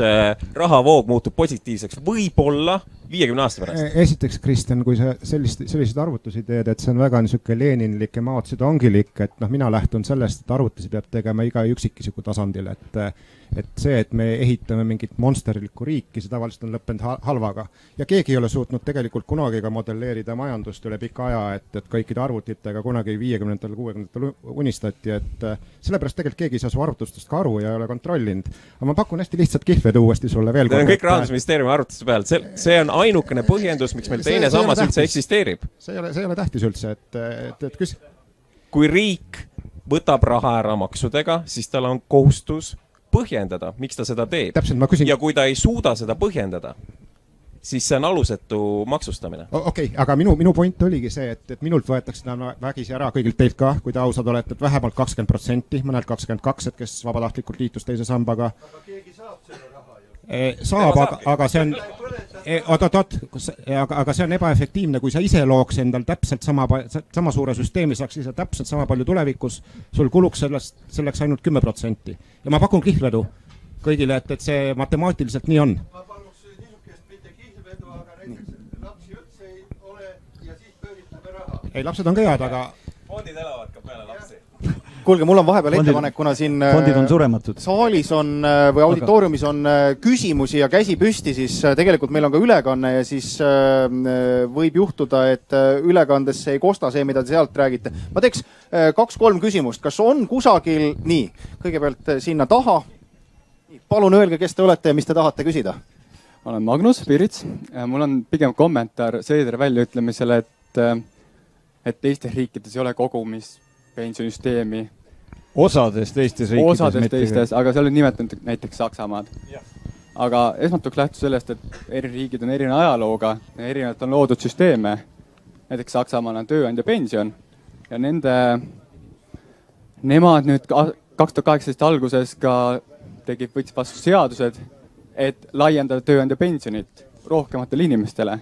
rahavoog muutub positiivseks võib-olla 50 aasta pärast? Esiteks, Kristjan, kui sa selliseid arvutusi teed, et see on väga niisugune Leninlik ja Mao Zedongilik, et mina lähtun sellest, et arvutusi peab tegema iga üksikisiku tasandil, et see, et me ehitame mingit monsterlikku riiki, see tavaliselt on lõppenud halvaga. Ja keegi ei ole suutnud tegelikult kunagi ka modelleerida majandust üle pika aja, et kõikide arvutitega kunagi 50-60 unistati, et sellepärast tegelikult keegi ei saa su arvutustest ka aru ja ei ole kontrollinud. Aga ma pakun hästi lihtsalt kihvedu uuesti sulle veel kord. Need on kõik Rahandusministeeriumi arvutuste peal. See on ainukene põhjendus, miks meil teine sammas üldse eksisteerib. See ei ole tähtis üldse, et kui riik võtab raha ära maksudega, siis tal on kohustus põhjendada, miks ta seda teeb. Täpselt, ma küsin... Ja kui ta ei suuda seda põhjendada, siis see on alusetu maksustamine. Okei, aga minu point oligi see, et minult võetakse seda vägisi ära kõigilt teilt ka, kui te ausad olete, et vähemalt 20%, mõnelt 22%, et kes vabatahtlikult liitus teise sambaga. Aga keegi saab selle raha ju. Saab, aga see on... Aga see on ebaefektiivne, kui sa ise looks endal täpselt sama suure süsteemi, saaks ise täpselt sama palju tulevikus, sul kuluks selleks ainult 10%. Ja ma pakun kihlvedu kõigile, et see matemaatiliselt nii on. Ma paluks niisugust mitte kihlvedu, aga näiteks lapsi üldse ei ole ja siis pööritame raha. Ei, lapsed on ka head, aga... Fondid elavad ka peale lapsi. Kuulge, mul on vahepeal ettepanek, kuna siin fondid on surematud. Saalis on või auditooriumis on küsimusi ja käsi püsti, siis tegelikult meil on ka ülekanne ja siis võib juhtuda, et ülekandesse ei kosta see, mida te sealt räägite. Ma teeks 2-3 küsimust. Kas on kusagil, nii, kõigepealt sinna taha. Palun öelge, kes te olete ja mis te tahate küsida. Olen Magnus Pirits. Mul on pigem kommentaar Seederi väljaütlemisele, et teistes riikides ei ole kogumis pensionisüsteemi. Osades teistes riikides. Aga seal on nimetanud näiteks Saksamaad. Aga esmatuks lähtu sellest, et eri riigid on erineva ajalooga ja erinevalt on loodud süsteeme. Näiteks Saksamaal on tööandja pension ja nemad nüüd 2018 alguses ka võtsid vastu seadused, et laiendada tööandja pensionit rohkematele inimestele.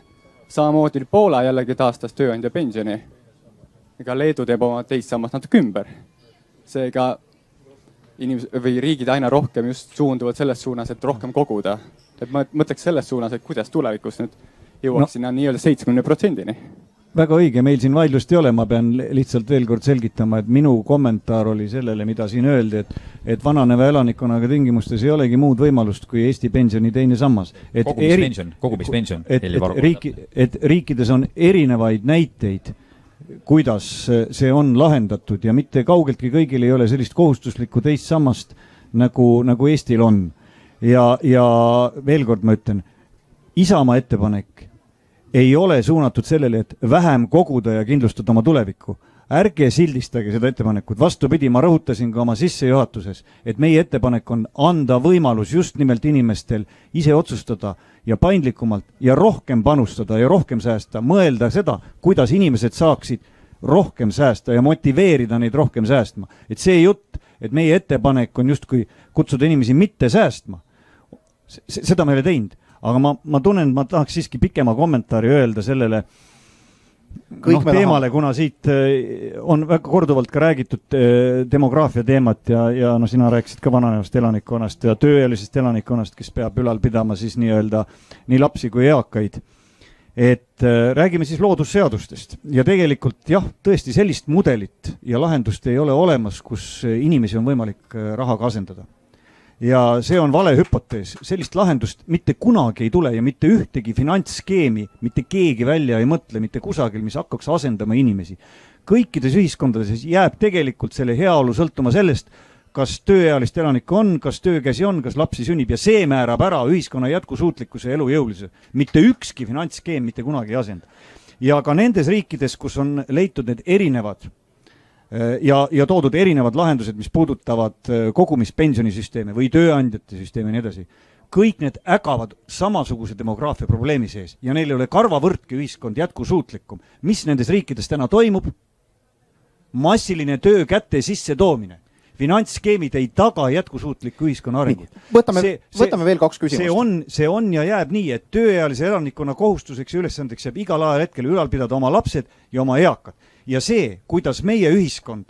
Samamoodi Poola jällegi taastas tööandja pensioni. Ega Leedu teeb oma teist sammast natuke ümber. Seega riigid aina rohkem just suunduvad selles suunas, et rohkem koguda. Et ma mõtleks selles suunas, et kuidas tulevikus nüüd jõuaks sinna nii-öelda 70%-ni. Väga õige, meil siin vaidlust ei ole, ma pean lihtsalt veel kord selgitama, et minu kommentaar oli sellele, mida siin öeldi, et vananeva elanikkonnaga tingimustes ei olegi muud võimalust kui Eesti pensioni teine sammas. Kogumispension. Et riikides on erinevaid näiteid, kuidas see on lahendatud ja mitte kaugeltki kõigil ei ole sellist kohustuslikku teist sammast, nagu Eestil on. Ja veel kord ma ütlen, Isamaa ettepanek ei ole suunatud sellele, et vähem koguda ja kindlustada oma tulevikku. Ärge sildistage seda ettepanekut. Vastupidi, ma rõhutasin ka oma sissejuhatuses, et meie ettepanek on anda võimalus just nimelt inimestel ise otsustada ja paindlikumalt ja rohkem panustada ja rohkem säästa, mõelda seda, kuidas inimesed saaksid rohkem säästa ja motiveerida neid rohkem säästma. Et see jutt, et meie ettepanek on justkui kutsuda inimesi mitte säästma, seda me ei ole teinud. Aga ma tunnen, ma tahaks siiski pikema kommentaari öelda sellele teemale, kuna siit on väga korduvalt ka räägitud demograafia teemat ja sina rääkisid ka vananevast elanikkonnast ja tööealisest elanikkonnast, kes peab ülal pidama siis nii lapsi kui eakaid. Et räägime siis loodusseadustest ja tegelikult jah, tõesti sellist mudelit ja lahendust ei ole olemas, kus inimesi on võimalik rahaga asendada. Ja see on vale hüpotees, sellist lahendust mitte kunagi ei tule ja mitte ühtegi finantsskeemi, mitte keegi välja ei mõtle, mitte kusagil, mis hakkaks asendama inimesi. Kõikides ühiskondades jääb tegelikult selle heaolu sõltuma sellest, kas tööealist elanikku on, kas töökäsi on, kas lapsi sünnib ja see määrab ära ühiskonna jätkusuutlikkuse ja elujõulisuse. Mitte ükski finantsskeem mitte kunagi ei asenda. Ja ka nendes riikides, kus on leitud need erinevad ja toodud erinevad lahendused, mis puudutavad kogumispensionisüsteeme või tööandjate süsteeme ja nii edasi. Kõik need ägavad samasuguse demograafia probleemi sees ja neil ei ole karvavõrdki ühiskond jätkusuutlikum. Mis nendes riikides täna toimub? Massiline töö kätte sisse toomine. Finantsskeemid ei taga jätkusuutliku ühiskonna arengut. Võtame veel 2 küsimust. See on ja jääb nii, et tööealise elanikkonna kohustuseks ja ülesandeks jääb igal ajal hetkel ülal pidada oma lapsed ja oma eakad. ja see, kuidas meie ühiskond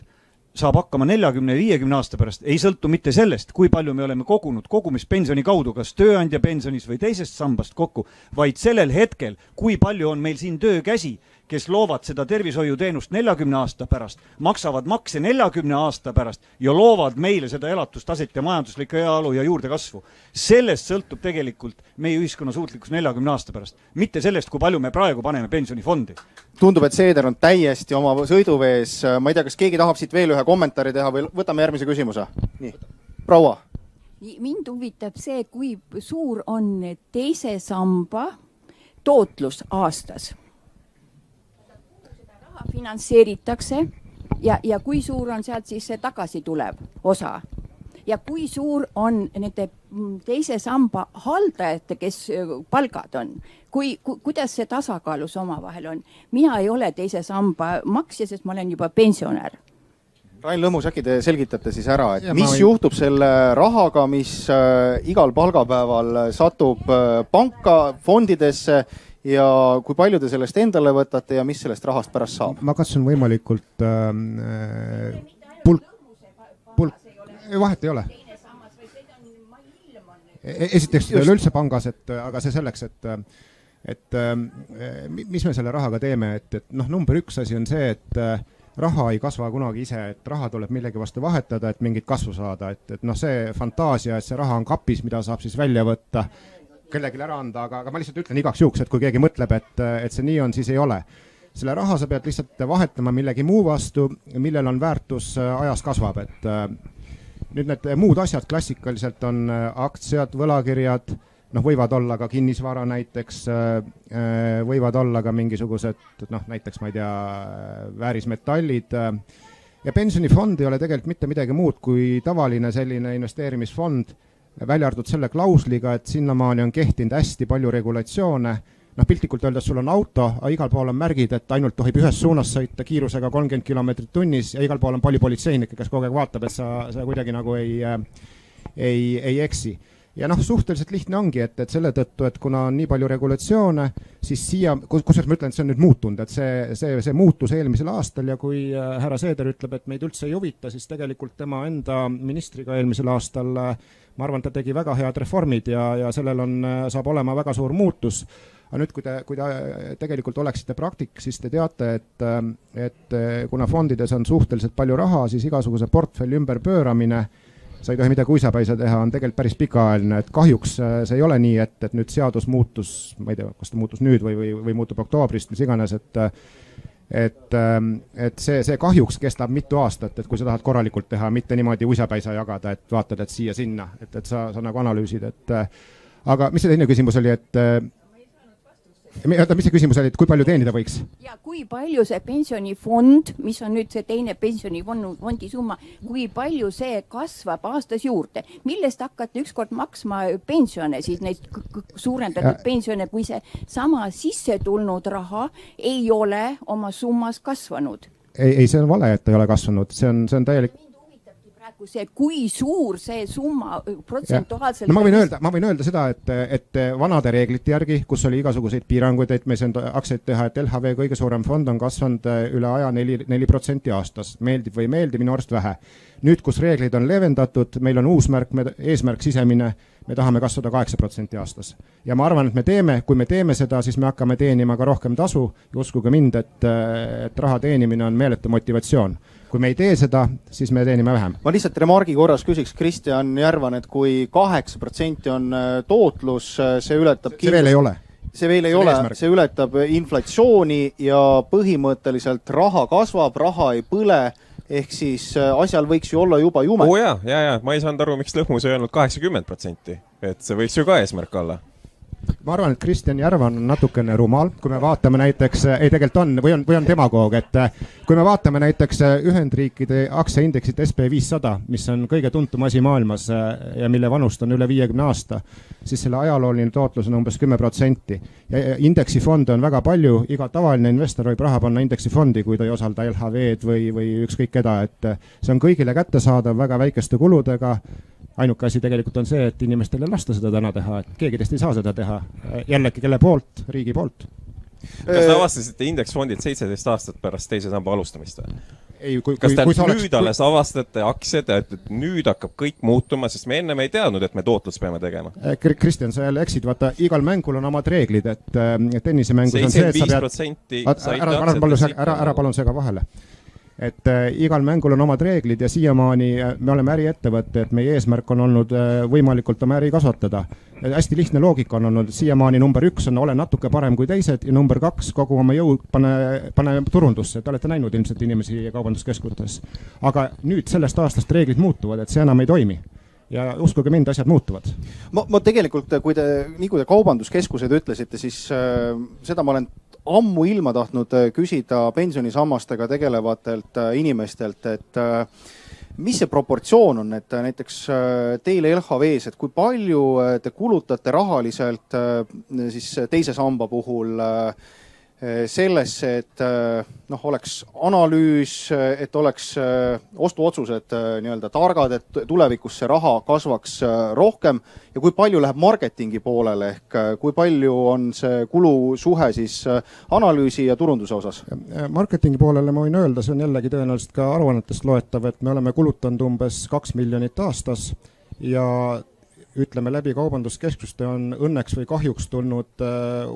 saab hakkama 40-50 aasta pärast, ei sõltu mitte sellest, kui palju me oleme kogunud kogumispensioni kaudu, kas tööandja pensionis või teisest sambast kokku, vaid sellel hetkel, kui palju on meil siin töökäsi, kes loovad seda tervishoiuteenust 40 aasta pärast, maksavad makse 40 aasta pärast ja loovad meile seda elatustaset ja majanduslikku heaolu ja juurdekasvu. Sellest sõltub tegelikult meie ühiskonna suutlikkus 40 aasta pärast, mitte sellest, kui palju me praegu paneme pensionifondi. Tundub, et Seeder on täiesti oma sõiduvees. Ma ei tea, kas keegi tahab siit veel ühe kommentaari teha või võtame järgmise küsimuse. Nii, proua. Mind huvitab see, kui suur on teise samba tootlus aastas. Finantseeritakse ja kui suur on sealt siis see tagasi tulev osa ja kui suur on nende teise samba haldajate, kes palgad on, kuidas see tasakaalus omavahel on. Mina ei ole teise samba maksja, sest ma olen juba pensionär. Rain Lõhmus, äkki te selgitate siis ära, et mis juhtub selle rahaga, mis igal palgapäeval satub panka, fondidesse ja kui palju te sellest endale võtate ja mis sellest rahast pärast saab? Ma katsun võimalikult vahet ei ole. Esiteks üldse pangas, aga see selleks, et mis me selle rahaga teeme, et number üks asi on see, et raha ei kasva kunagi ise, et raha tuleb millegi vastu vahetada, et mingit kasvu saada, et see fantaasia, et see raha on kapis, mida saab siis välja võtta, kellelegi ära anda, aga ma lihtsalt ütlen igaks juhuks, et kui keegi mõtleb, et see nii on, siis ei ole. Selle raha sa pead lihtsalt vahetama millegi muu vastu, millel on väärtus ajas kasvab, et nüüd need muud asjad klassikaliselt on aktsiad, võlakirjad, võivad olla ka kinnisvara näiteks, võivad olla ka mingisugused, näiteks ma ei tea, väärismetallid ja pensionifond ei ole tegelikult mitte midagi muud kui tavaline selline investeerimisfond, välja arvatud selle klausliga, et sinnamaani on kehtinud hästi palju regulatsioone. Piltlikult öeldes sul on auto, aga igal pool on märgid, et ainult tohib ühes suunas sõita kiirusega 30 km tunnis ja igal pool on palju politseinikke, kes kogu aeg vaatab, et sa kuidagi nagu ei eksi. Ja suhteliselt lihtne ongi, et selle tõttu, et kuna on nii palju regulatsioone, siis kusjuures ma ütlen, et see on nüüd muutunud, et see muutus eelmisel aastal ja kui härra Seeder ütleb, et meid üldse ei huvita, siis tegelikult tema enda ministriga eelmisel aastal, ma arvan, ta tegi väga head reformid ja sellel saab olema väga suur muutus. Aga nüüd, kui te tegelikult oleksite praktik, siis te teate, et kuna fondides on suhteliselt palju raha, siis igasuguse portfelli ümberpööramine, sa ei tohi midagi uisapäisa teha, on tegelikult päris pikaajaline, et kahjuks see ei ole nii, et nüüd seadus muutus, ma ei tea, kas ta muutus nüüd või muutub oktoobrist, mis iganes, et see kahjuks kestab mitu aastat, et kui sa tahad korralikult teha, mitte niimoodi uisapäisa jagada, et vaatad, et siia-sinna, et sa nagu analüüsid, aga mis see teine küsimus oli, mis see küsimus oli, et kui palju teenida võiks? Ja kui palju see pensionifond, mis on nüüd see teine pensionifondi summa, kui palju see kasvab aastas juurde? Millest hakkate ükskord maksma pensione, siis neid suurendatud pensione, kui see sama sisse tulnud raha ei ole oma summas kasvanud? Ei, see on vale, et ei ole kasvanud. See on täielik... See, kui suur see summa protsentuaalselt... ma võin öelda seda, et vanade reeglite järgi, kus oli igasuguseid piiranguid, et me aktsiaid teha, et LHV kõige suurem fond on kasvanud üle aja 4% aastas. Meeldib või ei meeldi, minu arust vähe. Nüüd, kus reeglid on leevendatud, meil on uus eesmärk sisemine, me tahame kasvada 8% aastas. Ja ma arvan, et kui me teeme seda, siis me hakkame teenima ka rohkem tasu ja uskuge mind, et raha teenimine on meeletu motivatsioon. Kui me ei tee seda, siis me teenime vähem. Ma lihtsalt remargi korras küsiks Kristjan Järvan, et kui 8% on tootlus, see ületab... See veel ei ole. See veel ei ole, see ületab inflatsiooni ja põhimõtteliselt raha kasvab, raha ei põle, ehk siis asjal võiks ju olla juba jumet. Ja, ma ei saanud aru, miks Lõhmus ei öelnud 80%, et see võiks ju ka eesmärk olla. Ma arvan, et Kristjan Järvan on natukene rumal, kui me vaatame näiteks, tegelikult on, või on demagoog, et kui me vaatame näiteks Ühendriikide aktsiaindeksit SP500, mis on kõige tuntum asi maailmas ja mille vanust on üle 50 aasta, siis selle ajalooline tootlus on umbes 10%. Ja indeksifonde on väga palju, iga tavaline investor võib raha panna indeksifondi, kui ta ei osalda LHV-d või ükskõik keda, et see on kõigile kättesaadav väga väikeste kuludega. Ainuke asi tegelikult on see, et inimestele lasta seda täna teha, et keegi teist ei saa seda teha. Jällegi, kelle poolt? Riigi poolt. Kas te avastasite indeksfondid 17 aastat pärast teise samba alustamist või? Ei, kas te nüüd alles avastate aktsiad, et nüüd hakkab kõik muutuma, sest me ennem ei teadnud, et me tootlust peame tegema? Kristjan, sa jälle eksid, vaata, igal mängul on omad reeglid, et tennisemängus on see, et sa pead... Ära palun sega vahele. Et igal mängul on omad reeglid ja siiamaani me oleme äriettevõtte, et meie eesmärk on olnud võimalikult oma äri kasvatada. Hästi lihtne loogika on olnud, siiamaani number 1 on ole natuke parem kui teised ja number 2 kogu oma jõud pane turundusse. Te olete näinud ilmselt inimesi kaubanduskeskustes. Aga nüüd sellest aastast reeglid muutuvad, et see enam ei toimi. Ja uskuge mind, asjad muutuvad. Ma tegelikult, kui te kaubanduskeskused ütlesite, siis seda ma olen ammu ilma tahtnud küsida pensionisammastega tegelevatelt inimestelt, et mis see proportsioon on, et näiteks teile LHV-s, et kui palju te kulutate rahaliselt siis teise samba puhul sellesse, et oleks analüüs, et oleks ostuotsused nii-öelda targad, et tulevikus see raha kasvaks rohkem ja kui palju läheb marketingi poolele ehk kui palju on see kulusuhe siis analüüsi ja turunduse osas? Marketingi poolele ma võin öelda, see on jällegi tõenäoliselt ka aruannetest loetav, et me oleme kulutanud umbes 2 miljonit aastas ja ütleme läbi kaubanduskeskuste on õnneks või kahjuks tulnud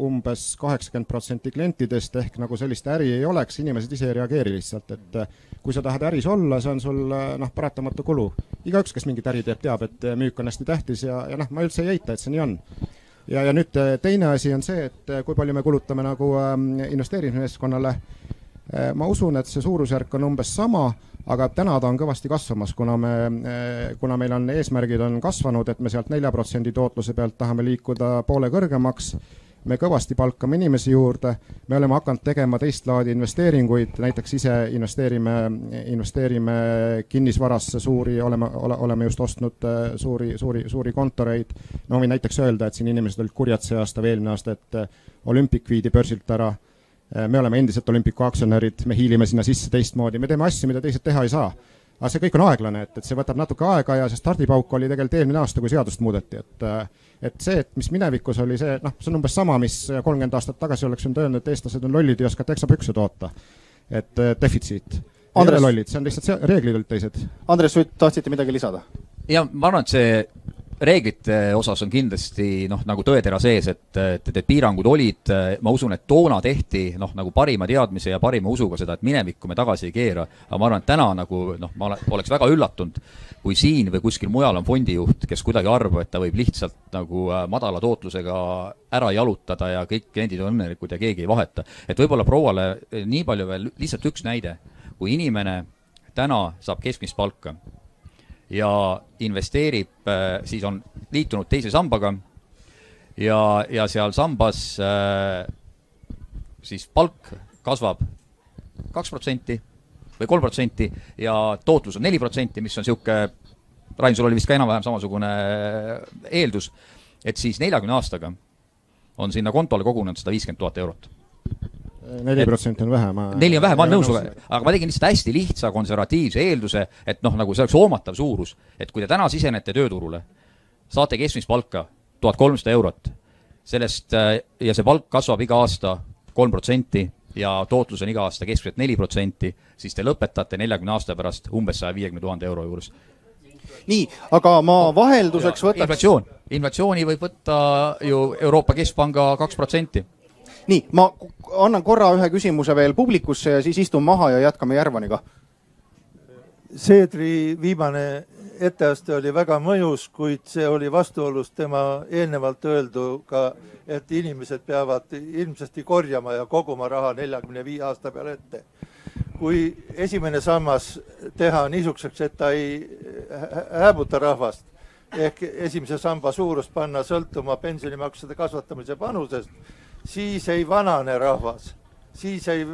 umbes 80% klientidest ehk nagu sellist äri ei oleks, inimesed ise ei reageeri lihtsalt, et kui sa tahad äris olla, see on sul paratamatu kulu. Igaüks, kes mingit äri teab, et müük on hästi tähtis ja ma üldse ei eita, et see nii on. Ja nüüd teine asi on see, et kui palju me kulutame nagu investeerimismeeskonnale. Ma usun, et see suurusjärk on umbes sama, aga täna ta on kõvasti kasvamas, kuna meil on eesmärgid on kasvanud, et me sealt 4% tootluse pealt tahame liikuda poole kõrgemaks. Me kõvasti palkame inimesi juurde, me oleme hakanud tegema teist laadi investeeringuid, näiteks ise investeerime kinnisvarasse suuri, oleme just ostnud suuri kontoreid. No võin näiteks öelda, et siin inimesed olid kurjad see aasta, eelmine aasta, et Olümpik viidi börsilt ära. Me oleme endiselt Olümpiku aktsionärid, me hiilime sinna sisse teistmoodi, me teeme asju, mida teised teha ei saa. Aga see kõik on aeglane, et see võtab natuke aega ja see stardipauk oli tegelikult eelmine aasta, kui seadust muudeti. Et see, et mis minevikus oli see, see on umbes sama, mis 30 aastat tagasi oleks öelnud, et eestlased on lollid ja oska teksapükse toota. Et defitsiit. Andres, lollid, see on lihtsalt reeglid olid teised. Andres, tahtsite midagi lisada? Ja ma arvan, et see reeglite osas on kindlasti nagu tõetera sees, et piirangud olid, ma usun, et toona tehti nagu parima teadmise ja parima usuga seda, et minevikku me tagasi ei keera, aga ma arvan, et täna nagu ma oleks väga üllatunud, kui siin või kuskil mujal on fondijuht, kes kuidagi arvab, et ta võib lihtsalt nagu madala tootlusega ära jalutada ja kõik kliendid on õnnelikud ja keegi ei vaheta. Et võib-olla prouale nii palju veel lihtsalt üks näide, kui inimene täna saab keskmist palka ja investeerib, siis on liitunud teise sambaga ja seal sambas siis palk kasvab 2% või 3% ja tootlus on 4%, mis on siuke, Rain, sul oli vist ka enam-vähem samasugune eeldus, et siis 40 aastaga on sinna kontole kogunenud 150 000 eurot. 4% on vähe. 4 on vähe, ma olen nõus, aga ma tegin lihtsalt hästi lihtsa konservatiivse eelduse, et nagu see oleks hoomatav suurus, et kui te täna sisenete tööturule, saate keskmist palka 1300 eurot, sellest ja see palk kasvab iga aasta 3% ja tootlus on iga aasta keskmiselt 4%, siis te lõpetate 40 aasta pärast umbes 150 000 euro juures. Nii, aga ma vahelduseks võtaks... Inflatsiooni võib võtta ju Euroopa Keskpanga 2%. Nii, ma annan korra ühe küsimuse veel publikusse ja siis istun maha ja jätkame Järvaniga. Seedri viimane etteaste oli väga mõjus, kuid see oli vastuolus tema eelnevalt öelduga, et inimesed peavad ilmsesti korjama ja koguma raha 45 aasta peale ette. Kui esimene sammas teha niisuguseks, et ta ei hääbuta rahvast, ehk esimese samba suurust panna sõltuma pensionimaksude kasvatamise panusest, siis ei vanane rahvas, siis ei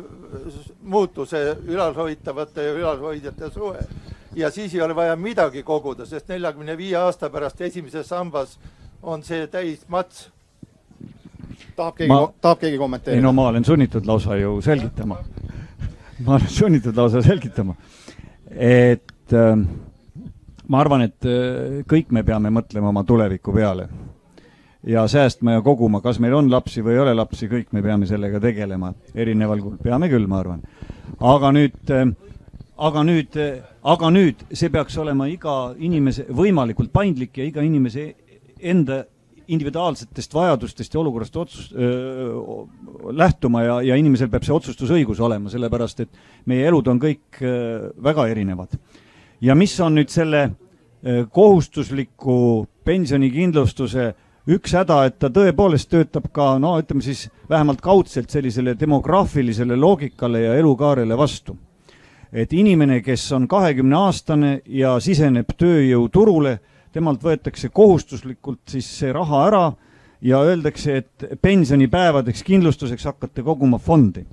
muutu see ülalhoitavate ja ülalhoidjate suhe. Ja siis ei ole vaja midagi koguda, sest 45 aasta pärast esimeses sambas on see täis mats. Tahab keegi kommenteerida? Ei, no ma olen sunnitud lausa ju selgitama. Et ma arvan, et kõik me peame mõtlema oma tuleviku peale. ja säästma ja koguma, kas meil on lapsi või ei ole lapsi, kõik me peame sellega tegelema, erineval kujul, peame küll, ma arvan. Aga nüüd see peaks olema iga inimese võimalikult paindlik ja iga inimese enda individuaalsetest vajadustest ja olukorrast lähtuma ja inimesel peab see otsustusõigus olema, sellepärast et meie elud on kõik väga erinevad. Ja mis on nüüd selle kohustusliku pensionikindlustuse üks häda, et ta tõepoolest töötab ka, no ütleme siis vähemalt kaudselt sellisele demograafilisele loogikale ja elukaarele vastu. Et inimene, kes on 20-aastane ja siseneb tööjõuturule, temalt võetakse kohustuslikult siis see raha ära ja öeldakse, et pensionipäevadeks kindlustuseks hakkate koguma fondi.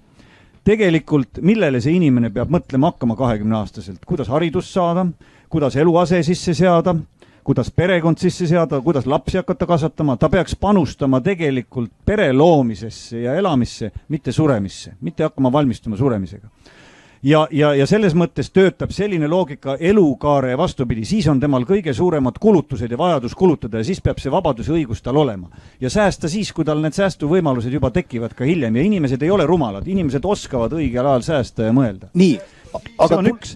Tegelikult, millele see inimene peab mõtlema hakkama 20-aastaselt? Kuidas haridust saada, kuidas eluase sisse seada, kuidas perekond sisse seada, kuidas lapsi hakata kasvatama, ta peaks panustama tegelikult pere loomisesse ja elamisse, mitte suremisse, mitte hakkama valmistuma suremisega. Ja selles mõttes töötab selline loogika elukaare vastupidi, siis on temal kõige suuremad kulutused ja vajadus kulutada ja siis peab see vabaduse õigus tal olema. Ja säästa siis, kui tal need säästuvõimalused juba tekivad ka hiljem ja inimesed ei ole rumalad, inimesed oskavad õigel ajal säästa ja mõelda. Nii, aga see on üks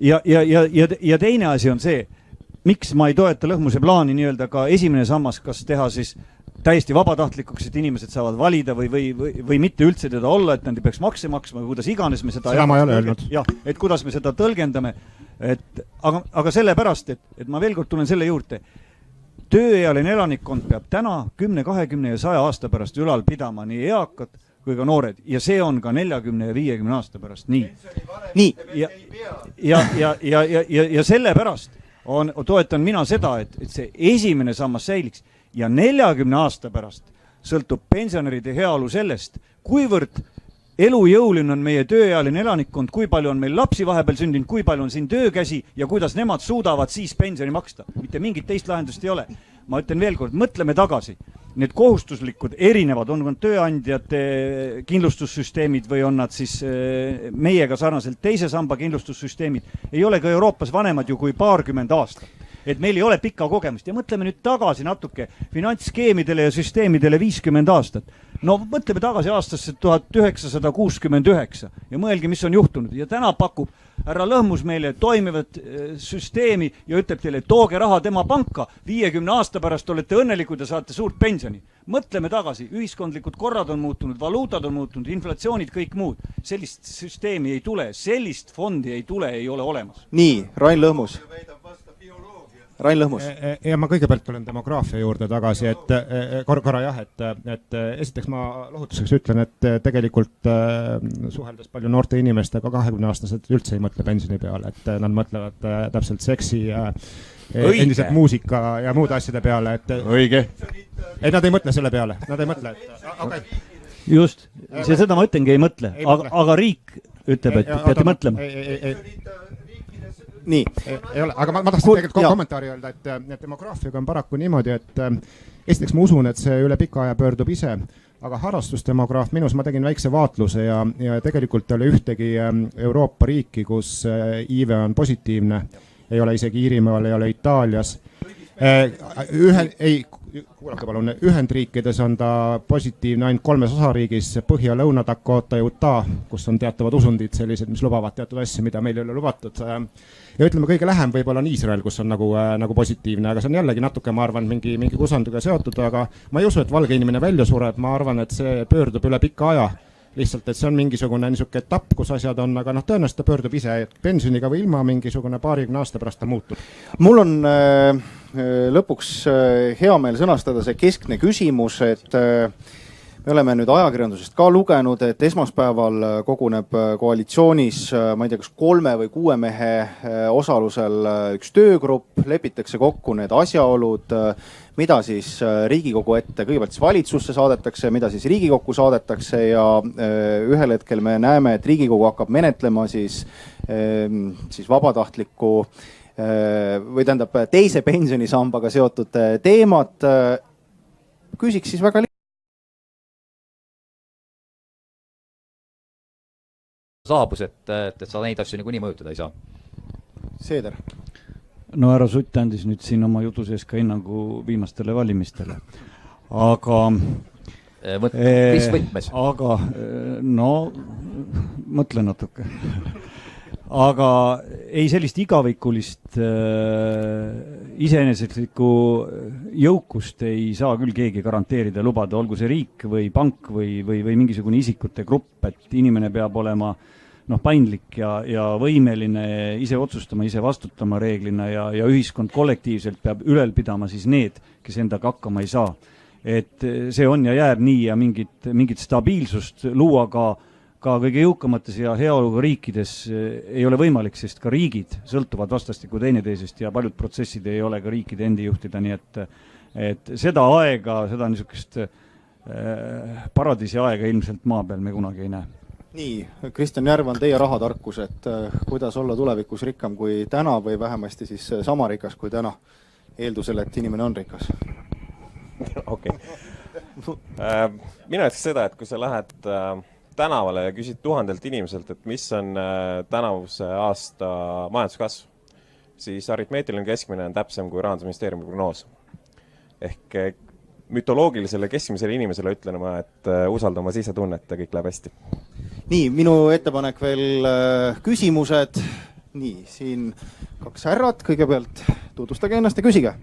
ja teine asi on see, miks ma ei toeta lõhmuse plaani nii-öelda ka esimene sammas, kas teha siis täiesti vabatahtlikuks, et inimesed saavad valida või mitte üldse teda olla, et nad ei peaks makse maksma või kuidas iganes me seda ma ei ole öelnud. Jah, et kuidas me seda tõlgendame. Aga sellepärast, et ma veel kord tulen selle juurde, tööealine elanikkond peab täna 10, 20 ja 100 aasta pärast ülal pidama nii eakad kui ka noored ja see on ka 40 ja 50 aasta pärast nii. Ja sellepärast toetan mina seda, et see esimene sammas säiliks ja 40 aasta pärast sõltub pensionäride heaolu sellest, kuivõrd elujõuline on meie tööealine elanikkond, kui palju on meil lapsi vahepeal sündinud, kui palju on siin töökäsi ja kuidas nemad suudavad siis pensioni maksta. Mitte mingit teist lahendust ei ole. Ma ütlen veel kord, mõtleme tagasi. Need kohustuslikud erinevad, on tööandjate kindlustussüsteemid või on nad siis meiega sarnaselt teise samba kindlustussüsteemid, ei ole ka Euroopas vanemad ju kui 20 aastat. Et meil ei ole pikka kogemust ja mõtleme nüüd tagasi natuke finantsskeemidele ja süsteemidele 50 aastat. No mõtleme tagasi aastasse 1969 ja mõelge, mis on juhtunud ja täna pakub härra Lõhmus meile toimivat süsteemi ja ütleb teile, et tooge raha tema panka, 50 aasta pärast olete õnnelikud ja saate suurt pensioni. Mõtleme tagasi, ühiskondlikud korrad on muutunud, valuutad on muutunud, inflatsioonid, kõik muud. Sellist süsteemi ei tule, sellist fondi ei tule, ei ole olemas. Nii, Rain Lõhmus. Rain Lõhmus. Ja ma kõigepealt tulen demograafia juurde tagasi, et korra jah, et esiteks ma lohutuseks ütlen, et tegelikult suheldes palju noorte inimestega 20-aastased üldse ei mõtle pensioni peale, et nad mõtlevad täpselt seksi ja endiselt muusika ja muude asjade peale, et õige. Ei, nad ei mõtle selle peale, nad ei mõtle, et okay. Just, seda ma ütlengi ei mõtle, aga riik ütleb, et peate mõtlema. Nii. Ei ole, aga ma tahtsin tegelikult kommentaari öelda, et demograafiaga on paraku niimoodi, et esiteks ma usun, et see üle pika aja pöördub ise, aga harrastusdemograaf minus, ma tegin väikse vaatluse ja tegelikult ei ole ühtegi Euroopa riiki, kus iive on positiivne, ei ole isegi Iirimaal, ei ole Itaalias. Kuulake palun, Ühendriikides on ta positiivne ainult 3 osariigis, Põhja, Lõuna-Dakota ja Utah, kus on teatavad usundid sellised, mis lubavad teatud asju, mida meil ei ole lubatud. Ja ütleme, kõige lähem võib-olla on Iisrael, kus on nagu positiivne, aga see on jällegi natuke, ma arvan, mingi kusanduga seotud, aga ma ei usu, et valge inimene välja sureb, ma arvan, et see pöördub üle pika aja. Lihtsalt, et see on mingisugune niisugune etapp, kus asjad on, aga tõenäoliselt ta pöördub ise, et pensioniga või ilma mingisugune 20 aasta pärast ta muutub. Mul on lõpuks hea meel sõnastada see keskne küsimus, et me oleme nüüd ajakirjandusest ka lugenud, et esmaspäeval koguneb koalitsioonis, ma ei tea, kas 3 või 6 mehe osalusel üks töögrupp, lepitakse kokku need asjaolud, mida siis Riigikogu ette, kõigepealt siis valitsusse saadetakse, mida siis Riigikokku saadetakse ja ühel hetkel me näeme, et Riigikogu hakkab menetlema siis vabatahtliku või tähendab teise pensionisambaga seotud teemat. Küsiks siis väga saabus, et sa neid asju niikuinii mõjutada ei saa. Seeder. no härra Sutt andis nüüd siin oma jutu sees ka hinnangu viimastele valimistele. Aga mis võtmes? Aga no mõtle natuke. Aga ei sellist igavikulist iseeneslikku jõukust ei saa küll keegi garanteerida, lubada, olgu see riik või pank või mingisugune isikute grupp, et inimene peab olema paindlik ja võimeline ise otsustama, ise vastutama reeglina ja ühiskond kollektiivselt peab ülel pidama siis need, kes endaga hakkama ei saa. Et see on ja jääb nii ja mingit stabiilsust luua ka kõige jõukamates ja heaoluga riikides ei ole võimalik, sest ka riigid sõltuvad vastastikku teineteisest ja paljud protsessid ei ole ka riikide endi juhtida, nii et seda aega, seda niisugust paradiisi aega ilmselt maa peal me kunagi ei näe. Nii, Kristjan Järvan, teie rahatarkus, et kuidas olla tulevikus rikkam kui täna või vähemasti siis sama rikas kui täna, eeldusel, et inimene on rikas? Okei. Mina ütleks seda, et kui sa lähed tänavale ja küsid 1000 inimeselt, et mis on tänavuse aasta majanduskasv, siis aritmeetiline keskmine on täpsem kui Rahandusministeeriumi prognoos. Ehk mütoloogilisele keskmisele inimesele ütlen ma, et usalda oma sisetunnet ja kõik läheb hästi. Nii, minu ettepanek veel küsimused. Nii, siin 2 härrad, kõigepealt tutvustage ennast ja küsige.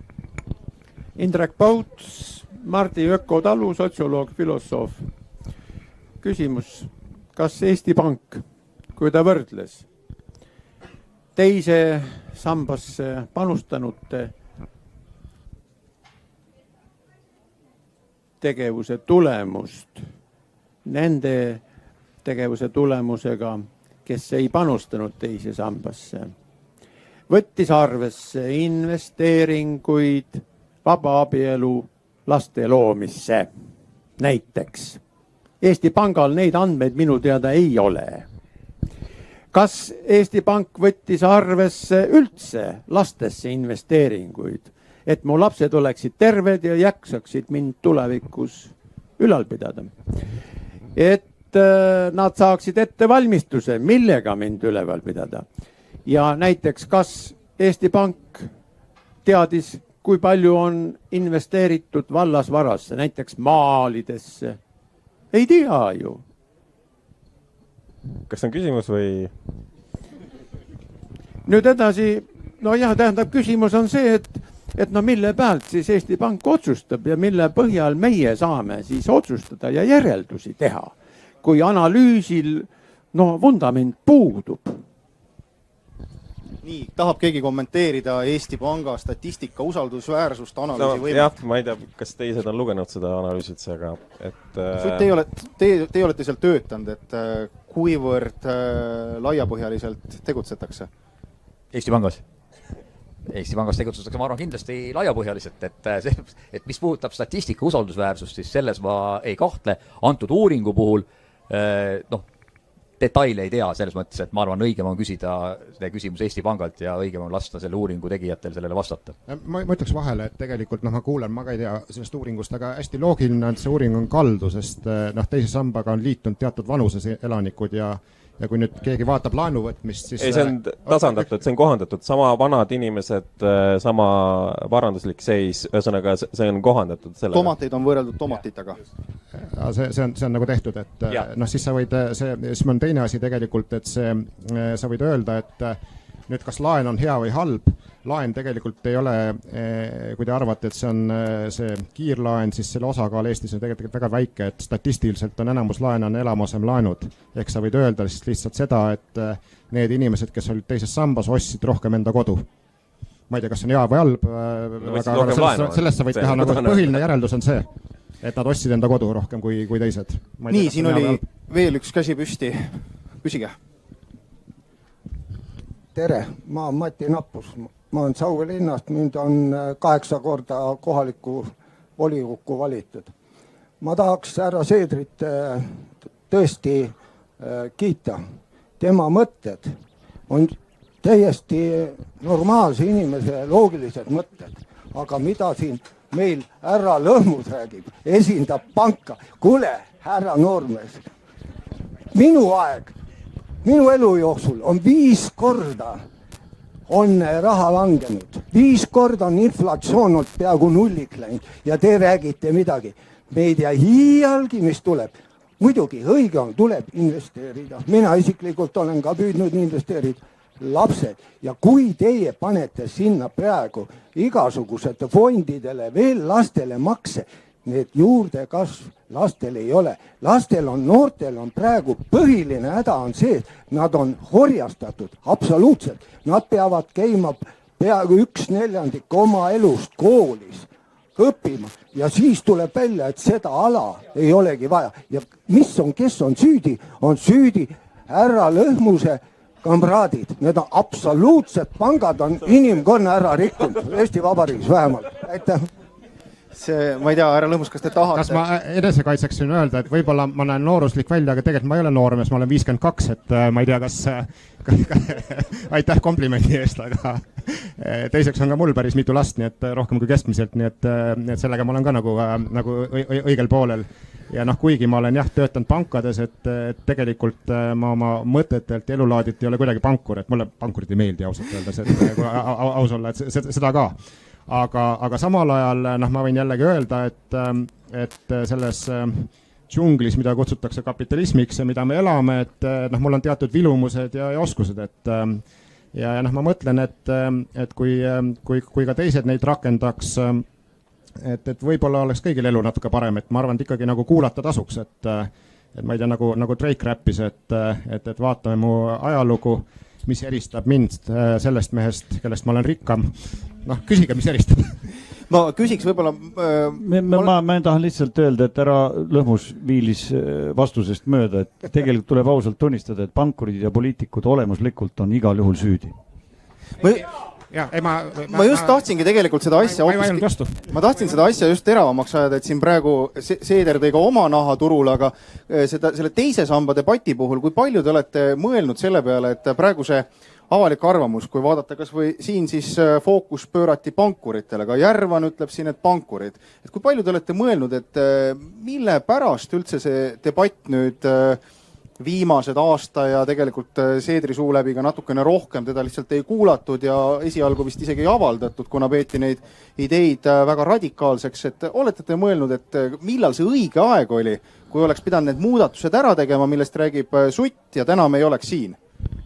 Indrek Pauts, Mardi Ökotalu, sotsioloog, filosoof. Küsimus, kas Eesti Pank, kui ta võrdles teise sambasse panustanute tegevuse tulemust nende tegevuse tulemusega, kes ei panustanud teise sambasse, võttis arvesse investeeringuid, vaba abielu, laste loomisse näiteks. Eesti Pangal neid andmeid minu teada ei ole. Kas Eesti Pank võttis arvesse üldse lastesse investeeringuid, et mu lapsed oleksid terved ja jaksaksid mind tulevikus ülal pidada? Et nad saaksid ettevalmistuse, millega mind üleval pidada. Ja näiteks, kas Eesti Pank teadis, kui palju on investeeritud vallasvarasse, näiteks maalidesse? Ei tea ju. Kas on küsimus või? Nüüd edasi, tähendab, küsimus on see, et mille pealt siis Eesti Pank otsustab ja mille põhjal meie saame siis otsustada ja järeldusi teha, kui analüüsil vundament puudub. Nii, tahab keegi kommenteerida Eesti Panga statistika usaldusväärsust, analüüsi võimet? Jah, ma ei tea, kas teised on lugenud seda analüüsit, aga Teie olete seal töötanud, et kuivõrd laiapõhjaliselt tegutsetakse? Eesti Pangas? Eesti Pangas tegutsetakse, ma arvan, kindlasti laiapõhjaliselt, et mis puudutab statistika usaldusväärsust, siis selles ma ei kahtle. Antud uuringu puhul, detaile ei tea, selles mõttes, et ma arvan, õigem on küsida seda küsimus Eesti Pangalt ja õigem on lasta selle uuringu tegijatel sellele vastata. Ma ütleks vahele, et tegelikult, ma kuulen, ma ka ei tea sellest uuringust, aga hästi loogiline, et see uuring on kaldu, sest teise sambaga on liitunud teatud vanuses elanikud ja kui nüüd keegi vaatab laenu võtmist, siis... Ei, see on tasandatud, see on kohandatud. Sama vanad inimesed, sama varanduslik seis, ühesõnaga see on kohandatud sellega. Tomateid on võrreldud tomatitega. See on nagu tehtud, et siis sa võid, siis on teine asi tegelikult, et sa võid öelda, et nüüd kas laen on hea või halb. Laen tegelikult ei ole, kui te arvate, et see on see kiirlaen, siis selle osakaal Eestis on tegelikult väga väike, et statistiliselt on enamus laene on elamasem laenud. Ehk sa võid öelda siis lihtsalt seda, et need inimesed, kes olid teises sambas, ostsid rohkem enda kodu. Ma ei tea, kas see on hea või halb, aga sellest sa võid teha, nagu põhiline järeldus on see, et nad ostsid enda kodu rohkem kui teised. Nii, siin oli veel üks käsi püsti. Küsige. Tere, ma olen Mati Nappus. Ma olen Sauve linnast, mind on 8 korda kohaliku volikokku valitud. Ma tahaks härra Seedrit tõesti kiita. Tema mõtted on täiesti normaalse inimese loogilised mõtted, aga mida siin meil härra Lõhmus räägib, esindab panka. Kuule, härra noormees, minu elu jooksul on 5 korda on raha langenud. 5 korda on inflatsioon olnud peaaegu nullik läinud ja te räägite midagi. Me ei tea iialgi, mis tuleb. Muidugi, õige on, tuleb investeerida. Mina isiklikult olen ka püüdnud investeerida. Lapsed. Ja kui teie panete sinna praegu igasugusete fondidele veel lastele makse, need juurdekasv lastel ei ole. Lastel on, noortel on praegu põhiline häda on see, et nad on horjastatud, absoluutselt. Nad peavad käima peaaegu 1/4 oma elust koolis õppima ja siis tuleb välja, et seda ala ei olegi vaja. Ja kes on süüdi? On süüdi härra Lõhmuse kamraadid. Need on absoluutselt pangad on inimkonna ära rikkunud. Eesti Vabariigis vähemalt. Aitäh. Ma ei tea, härra Lõhmus, kas te tahate? Kas ma enesekaitseks võin öelda, et võib-olla ma näen nooruslik välja, aga tegelikult ma ei ole noormees, ma olen 52, et ma ei tea, kas aitäh komplimendi eest, aga teiseks on ka mul päris mitu last, nii et rohkem kui keskmiselt, nii et sellega ma olen ka nagu õigel poolel. Ja kuigi ma olen töötanud pankades, et tegelikult ma oma mõtetelt elulaadit ei ole kuidagi pankur, et mulle pankurid ei meeldi ausalt öeldes, et aus olla, et seda ka. Aga samal ajal ma võin jällegi öelda, et selles džunglis, mida kutsutakse kapitalismiks ja mida me elame, et mul on teatud vilumused ja oskused, ja ma mõtlen, et kui ka teised neid rakendaks, et võib-olla oleks kõigil elu natuke parem, et ma arvan, et ikkagi nagu kuulata tasuks, et ma ei tea, nagu Drake räppis, et vaatame mu ajalugu, mis eristab mind sellest mehest, kellest ma olen rikkam. Küsige, mis eristab. Ma küsiks võib-olla... Ma tahan lihtsalt öelda, et ära Lõhmus viilis vastusest mööda, et tegelikult tuleb ausalt tunnistada, et pankurid ja poliitikud olemuslikult on igal juhul süüdi. Ma just tahtsingi tegelikult seda asja ma tahtsin seda asja just teravamaks ajada, et siin praegu Seeder tõi ka oma naha turul, aga selle teise samba debati puhul, kui palju te olete mõelnud selle peale, et praegu see avalik arvamus, kui vaadata kas või siin siis fookus pöörati pankuritele, ka Järvan ütleb siin, et pankurid. Et kui palju te olete mõelnud, et mille pärast üldse see debatt nüüd viimased aasta ja tegelikult Seedri suu läbi ka natukene rohkem, teda lihtsalt ei kuulatud ja esialgu vist isegi ei avaldatud, kuna peeti neid ideid väga radikaalseks, et olete te mõelnud, et millal see õige aeg oli, kui oleks pidanud need muudatused ära tegema, millest räägib Sutt ja täna me ei oleks siin?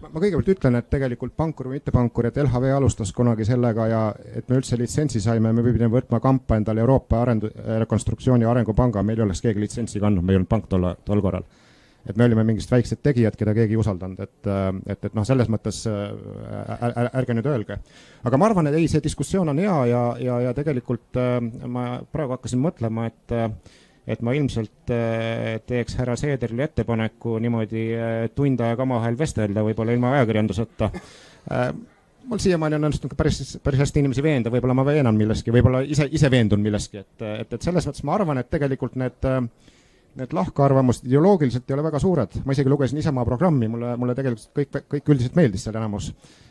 Ma kõigepealt ütlen, et tegelikult pankur või mitte pankur, et LHV alustas kunagi sellega ja et me üldse litsentsi saime, me pidime võtma kampa endale Euroopa rekonstruktsiooni arengupanga, meil ei oleks keegi litsentsi kandnud, me ei olnud pank tol korral. Et me olime mingist väiksed tegijad, keda keegi ei usaldanud, et selles mõttes ärge nüüd öelge. Aga ma arvan, et ei, see diskussioon on hea ja tegelikult ma praegu hakkasin mõtlema, et ma ilmselt teeks härra Seederile ettepaneku niimoodi tund aega omavahel vestelda, võib-olla ilma ajakirjanduseta. Mul siiamaani on õnnestunud päris hästi inimesi veenda, võib-olla ma veenan milleski, võib-olla ise veendun milleski, et selles mõttes ma arvan, et tegelikult need lahkarvamust ideoloogiliselt ei ole väga suured. Ma isegi lugesin Isamaa programmi, mulle tegelikult kõik üldiselt meeldis seal enamus.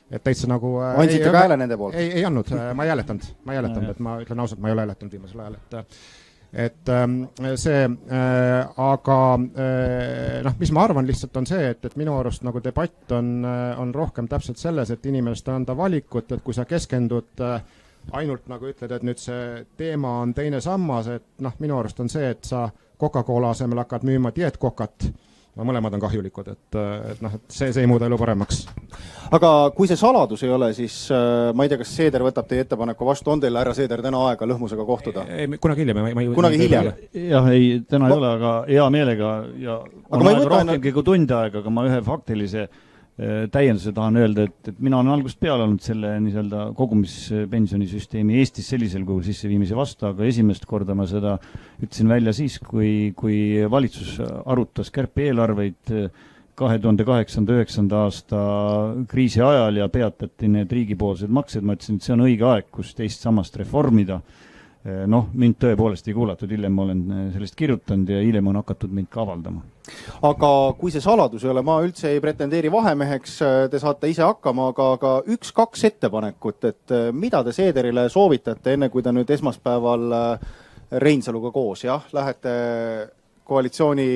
Et täitsa nagu... Andsite ka hääle nende poolt? Ei andnud, ma ei hääletanud, et ma ütlen ausalt, ma ei ole hääletanud viimasel ajal, et see, aga mis ma arvan lihtsalt on see, et minu arust nagu debatt on rohkem täpselt selles, et inimest anda valikut, et kui sa keskendud ainult nagu ütled, et nüüd see teema on teine sammas, et minu arust on see, et sa Coca-Cola asemel hakkad müüma dieetkokat, mõlemad on kahjulikud, et see ei muuda elu paremaks. Aga kui see saladus ei ole, siis ma ei tea, kas Seeder võtab teie ettepaneku vastu, on teil härra Seeder täna aega Lõhmusega kohtuda? Kunagi hiljem. Kunagi hiljem? Jah, ei, täna ei ole, aga hea meelega ja on aega rohkemgi kui tund aega, aga ma ühe faktilise täienduse tahan öelda, et mina olen algusest peale olnud selle kogumispensionisüsteemi Eestis sellisel kujul sisseviimise vastu, aga esimest korda ma seda ütlesin välja siis, kui valitsus arutas kärpe-eelarveid 2008-2009 aasta kriisi ajal ja peatati need riigipoolsed maksed. Ma ütlesin, et see on õige aeg, kus teist samast reformida. Mind tõepoolest ei kuulatud, hiljem ma olen sellest kirjutanud ja hiljem on hakatud mind ka avaldama. Aga kui see saladus ei ole, ma üldse ei pretendeeri vahemeheks, te saate ise hakkama, aga 1-2 ettepanekut, et mida te Seederile soovitate, enne kui ta nüüd esmaspäeval Reinsaluga koos, lähete koalitsiooni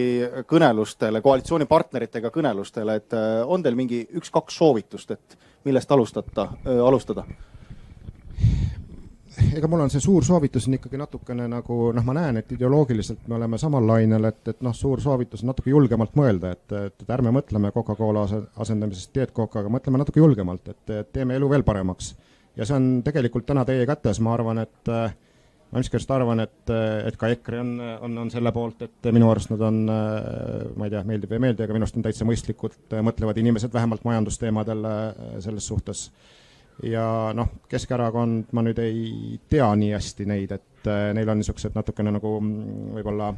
kõnelustele, koalitsioonipartneritega kõnelustele, et on teil mingi 1-2 soovitust, et millest alustada? Ega mul on see suur soovitus on ikkagi natukene nagu, ma näen, et ideoloogiliselt me oleme samal lainel, et suur soovitus on natuke julgemalt mõelda, et ärme mõtleme Coca-Cola asendamisest Diet Cocaga, mõtleme natuke julgemalt, et teeme elu veel paremaks. Ja see on tegelikult täna teie kätes, ma arvan, ma miskast arvan, et ka EKRE on selle poolt, et minu arust nad on, ma ei tea, meeldib või ei meeldi, aga minust on täitsa mõistlikud, mõtlevad inimesed vähemalt majandusteemadel selles suhtes. Ja Keskerakond, ma nüüd ei tea nii hästi neid, et neil on niisugused natukene nagu võib-olla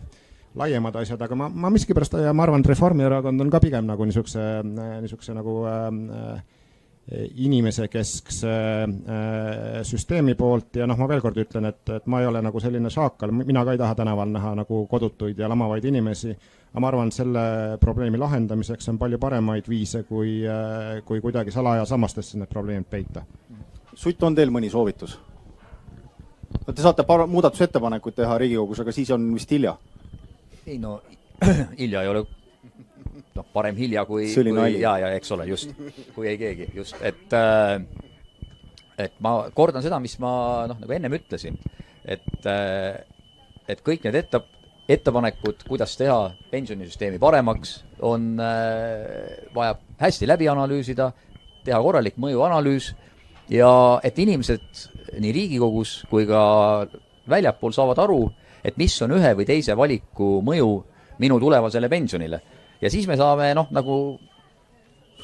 laiemad asjad, aga ma miskipärast ja ma arvan, et Reformierakond on ka pigem nagu niisuguse nagu inimese keskse süsteemi poolt ja ma veel kord ütlen, et ma ei ole nagu selline šaakal, mina ka ei taha tänaval näha nagu kodutuid ja lamavaid inimesi, aga ma arvan, et selle probleemi lahendamiseks on palju paremaid viise, kui kuidagi salaja sammastesse need probleemid peita. Sutt, on teil mõni soovitus? Te saate muudatusettepanekuid teha Riigikogus, aga siis on vist hilja. Ei hilja ei ole parem hilja kui ja eks ole, just, kui ei keegi, just, et ma kordan seda, mis ma nagu ennem ütlesin, et kõik need ettepanekud, kuidas teha pensionisüsteemi paremaks, on vaja hästi läbi analüüsida, teha korralik mõjuanalüüs ja et inimesed nii Riigikogus kui ka väljapool saavad aru, et mis on ühe või teise valiku mõju minu tulevasele pensionile. Ja siis me saame nagu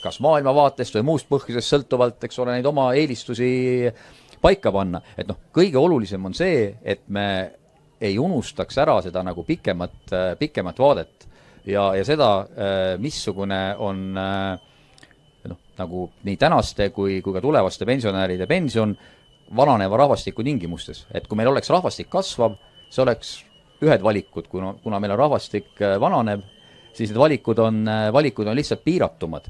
kas maailmavaatest või muust põhjusest sõltuvalt, eks ole, neid oma eelistusi paika panna. Et kõige olulisem on see, et me ei unustaks ära seda nagu pikemat vaadet ja seda, missugune on nagu nii tänaste kui ka tulevaste pensionäride pension vananeva rahvastiku tingimustes. Et kui meil oleks rahvastik kasvav, see oleks ühed valikud, kuna meil on rahvastik vananeb, siis need valikud on lihtsalt piiratumad,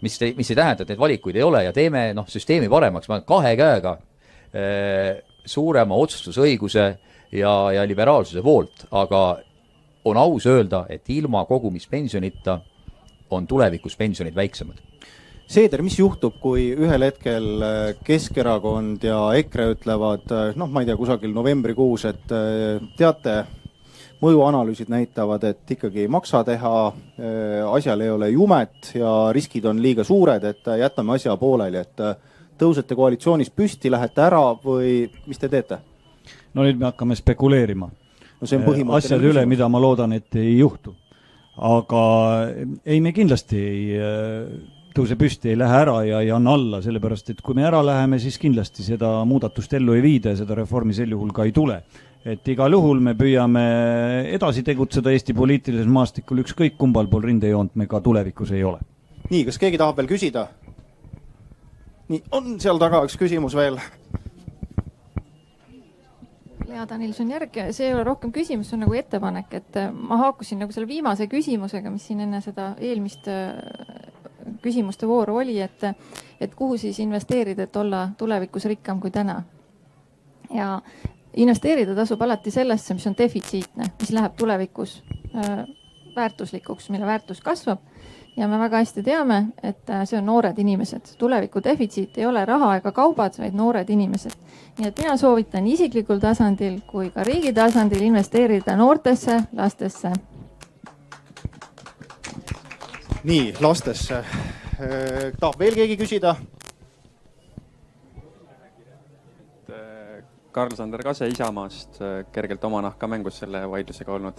mis ei tähenda, et need valikuid ei ole ja teeme süsteemi paremaks. Ma kahe käega suurema otsustusõiguse ja liberaalsuse poolt, aga on aus öelda, et ilma kogumispensionita on tulevikus pensionid väiksemad. Seeder, mis juhtub, kui ühel hetkel Keskerakond ja EKRE ütlevad, ma ei tea, kusagil novembrikuus, et teate, mõjuanalüüsid näitavad, et ikkagi ei maksa teha, asjal ei ole jumet ja riskid on liiga suured, et jätame asja pooleli, et tõusete koalitsioonis püsti, lähete ära või mis te teete? No nüüd me hakkame spekuleerima asjad üle, mida ma loodan, et ei juhtu. Aga ei, me kindlasti ei tõuse püsti, ei lähe ära ja ei anna alla, sellepärast, et kui me ära läheme, siis kindlasti seda muudatust ellu ei viida ja seda reformi sel juhul ka ei tule. Et igal juhul me püüame edasi tegutseda Eesti poliitilises maastikul, ükskõik kumbal pool rindejoont me ka tulevikus ei ole. Nii, kas keegi tahab veel küsida? Nii, on seal taga üks küsimus veel. Lea Danilson järg, see ei ole rohkem küsimus, see on nagu ettepanek, et ma haakusin nagu selle viimase küsimusega, mis siin enne seda eelmist küsimuste vooru oli, et kuhu siis investeerida, et olla tulevikus rikkam kui täna. Ja investeerida tasub alati sellesse, mis on defitsiitne, mis läheb tulevikus väärtuslikuks, mille väärtus kasvab. Ja me väga hästi teame, et see on noored inimesed. Tuleviku defitsiit ei ole raha ega kaubad, vaid noored inimesed. Nii et mina soovitan isiklikul tasandil kui ka riigi tasandil investeerida noortesse, lastesse. Nii, lastesse. Tahab veel keegi küsida? Karl-Sander Kase Isamaast, kergelt oma nahka mängus selle vaidlusega olnud.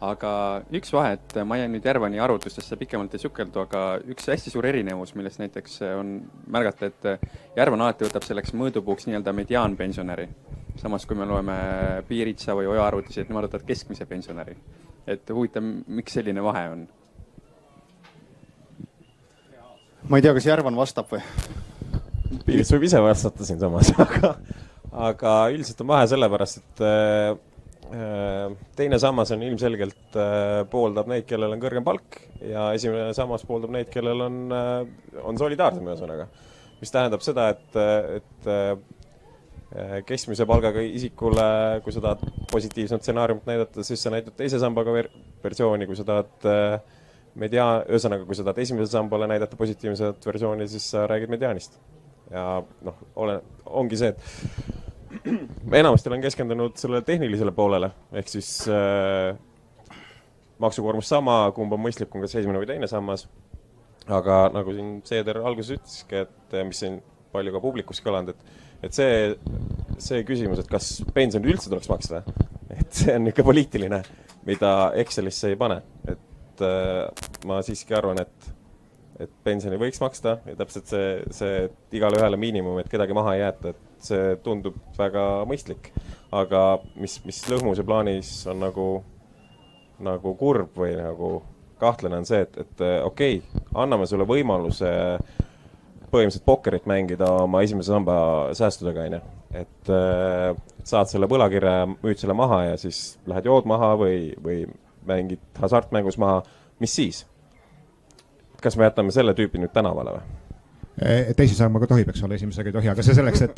Aga üks vahe, et ma jäin nüüd Järvani arutlustesse pikemalt ei sukeldu, aga üks hästi suur erinevus, millest näiteks on märgata, et Järvan alati võtab selleks mõõdupuuks nii-öelda mediaanpensionäri. Samas, kui me loeme Piiritsa või Oja arvutusi, et nemad võtavad keskmise pensionäri. Et huvitav, miks selline vahe on? Ma ei tea, kas Järvan vastab või? Piirits võib ise vastata siin samas, aga üldiselt on vahe sellepärast, et teine sammas on ilmselgelt pooldab neid, kellel on kõrgem palk ja esimene sammas pooldab neid, kellel on solidaarsem ühesõnaga. Mis tähendab seda, et keskmise palgaga isikule, kui sa tahad positiivset stsenaariumit näidata, siis sa näitad teise sambaga versiooni, kui sa tahad ühesõnaga, kui sa tahad esimese sambale näidata positiivset versiooni, siis sa räägid mediaanist. ja noh, ongi see, et me enamasti olen keskendunud sellele tehnilisele poolele, ehk siis maksukoormus sama, kumb on mõistlikum, kas esimene või teine sammas. Aga nagu siin Seeder alguses ütleski, et mis siin palju ka publikus kõlanud, et see küsimus, et kas pension üldse tuleks maksta, et see on ikka poliitiline, mida Excelisse ei pane. Et ma siiski arvan, et pensioni võiks maksta ja täpselt see igale ühele miinimum, et kedagi maha ei jäeta, et see tundub väga mõistlik. Aga mis lõhmuse plaanis on nagu kurb või nagu kahtlane on see, et okei, anname sulle võimaluse põhimõtteliselt pokkerit mängida oma esimese samba säästudega, et saad selle võlakirja, müüd selle maha ja siis lähed jood maha või mängid hasartmängus maha, mis siis? Kas me jätame selle tüüpi nüüd tänavale või? Teisi sambaga tohib, eks ole, esimesega ei tohi, aga see selleks, et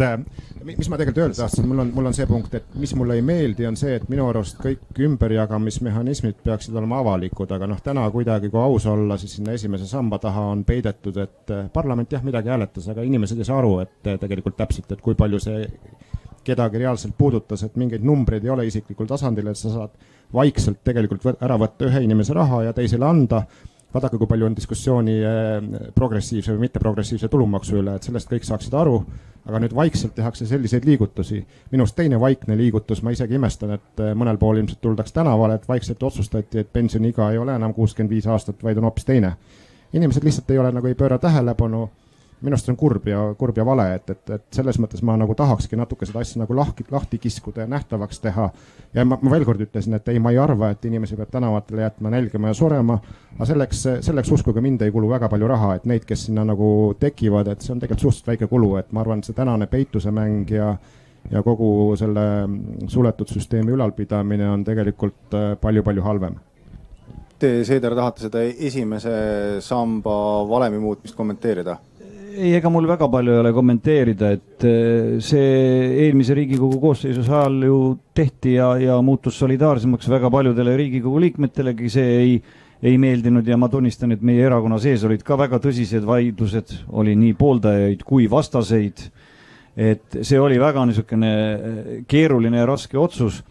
mis ma tegelikult öelda tahtsin, mul on see punkt, et mis mulle ei meeldi, on see, et minu arust kõik ümberjagamismehhanismid peaksid olema avalikud, aga täna kuidagi, kui aus olla, siis sinna esimese samba taha on peidetud, et parlament jah, midagi hääletas, aga inimesed ei saa aru, et tegelikult täpselt, et kui palju see kedagi reaalselt puudutas, et mingeid numbreid ei ole isiklikul tasandil, et sa saad vaikselt tegelikult ära võtta ühe inimese raha ja teisele anda. Vaadake, kui palju on diskussiooni progressiivse või mitteprogressiivse tulumaksu üle, et sellest kõik saaksid aru, aga nüüd vaikselt tehakse selliseid liigutusi. Minust teine vaikne liigutus, ma isegi imestan, et mõnel pool ilmselt tuldaks tänavale, et vaikselt otsustati, et pensioniiga ei ole enam 65 aastat, vaid on hoopis teine. Inimesed lihtsalt ei ole ei pööra tähelepanu. Minust on kurb ja vale, et selles mõttes ma tahakski natuke seda asja lahti kiskuda ja nähtavaks teha. Ja ma veel kord ütlesin, et ei, ma ei arva, et inimesi peab tänavatele jätma nälgima ja surema, aga selleks uskuge mind ei kulu väga palju raha, et neid, kes sinna tekivad, et see on tegelikult suhteliselt väike kulu, et ma arvan, et see tänane peitusemäng ja kogu selle suletud süsteemi ülalpidamine on tegelikult palju-palju halvem. Te, Seeder, tahate seda esimese samba valemi muutmist kommenteerida? Ei, ega mul väga palju ei ole kommenteerida, et see eelmise Riigikogu koosseisus ajal ju tehti ja muutus solidaarsemaks väga paljudele Riigikogu liikmetelegi, see ei meeldinud ja ma tunnistan, et meie erakonna sees olid ka väga tõsised vaidlused, oli nii pooldajaid kui vastaseid, et see oli väga niisugune keeruline ja raske otsus.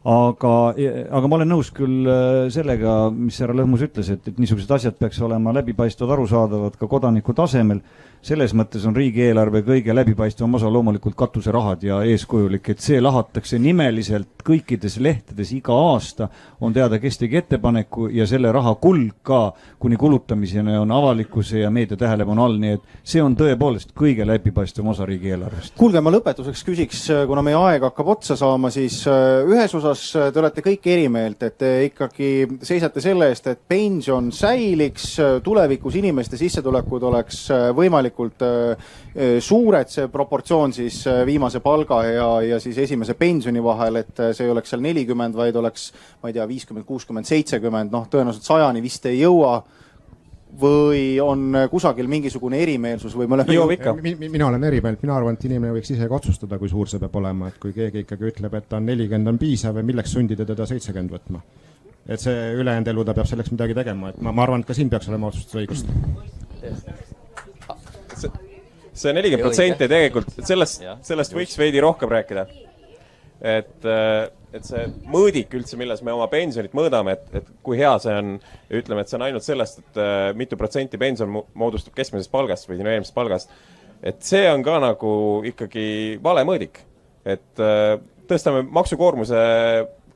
Aga ma olen nõus küll sellega, mis härra Lõhmus ütles, et niisugused asjad peaks olema läbipaistvad, arusaadavad ka kodaniku tasemel. Selles mõttes on riigieelarve kõige läbipaistvam osa loomulikult katuserahad ja eeskujulik, et see lahatakse nimeliselt kõikides lehtedes iga aasta, on teada, kes tegi ettepaneku ja selle raha kulg ka kuni kulutamiseni on avalikkuse ja meedia tähelepanu all, nii et see on tõepoolest kõige läbipaistvam osa riigieelarvest. Kuulge, ma lõpetuseks küsiks, kuna meie aeg hakkab otsa saama, siis ühes osas te olete kõik eri meelt, et te ikkagi seisate selle eest, et pension säiliks, tulevikus inimeste sissetulekud oleks võimalikult suured, see proportsioon siis viimase palga ja siis esimese pensioni vahel, et see ei oleks seal 40, vaid oleks, ma ei tea, 50, 60, 70, tõenäoliselt 100 vist ei jõua, või on kusagil mingisugune erimeelsus või me oleme... Mina olen erimeelt, mina arvan, et inimene võiks ise otsustada, kui suur see peab olema, et kui keegi ikkagi ütleb, et ta on 40 on piisav ja milleks sundida teda 70 võtma. Et see ülejäänud elu ta peab selleks midagi tegema, et ma arvan, et ka siin peaks olema otsustusõigust. See 40% tegelikult, sellest võiks veidi rohkem rääkida. Et see mõõdik üldse, milles me oma pensionit mõõdame, et kui hea see on, ütleme, et see on ainult sellest, et mitu protsenti pension moodustub keskmisest palgast või sinu eelmisest palgast, et see on ka nagu ikkagi vale mõõdik. Et tõstame maksukoormuse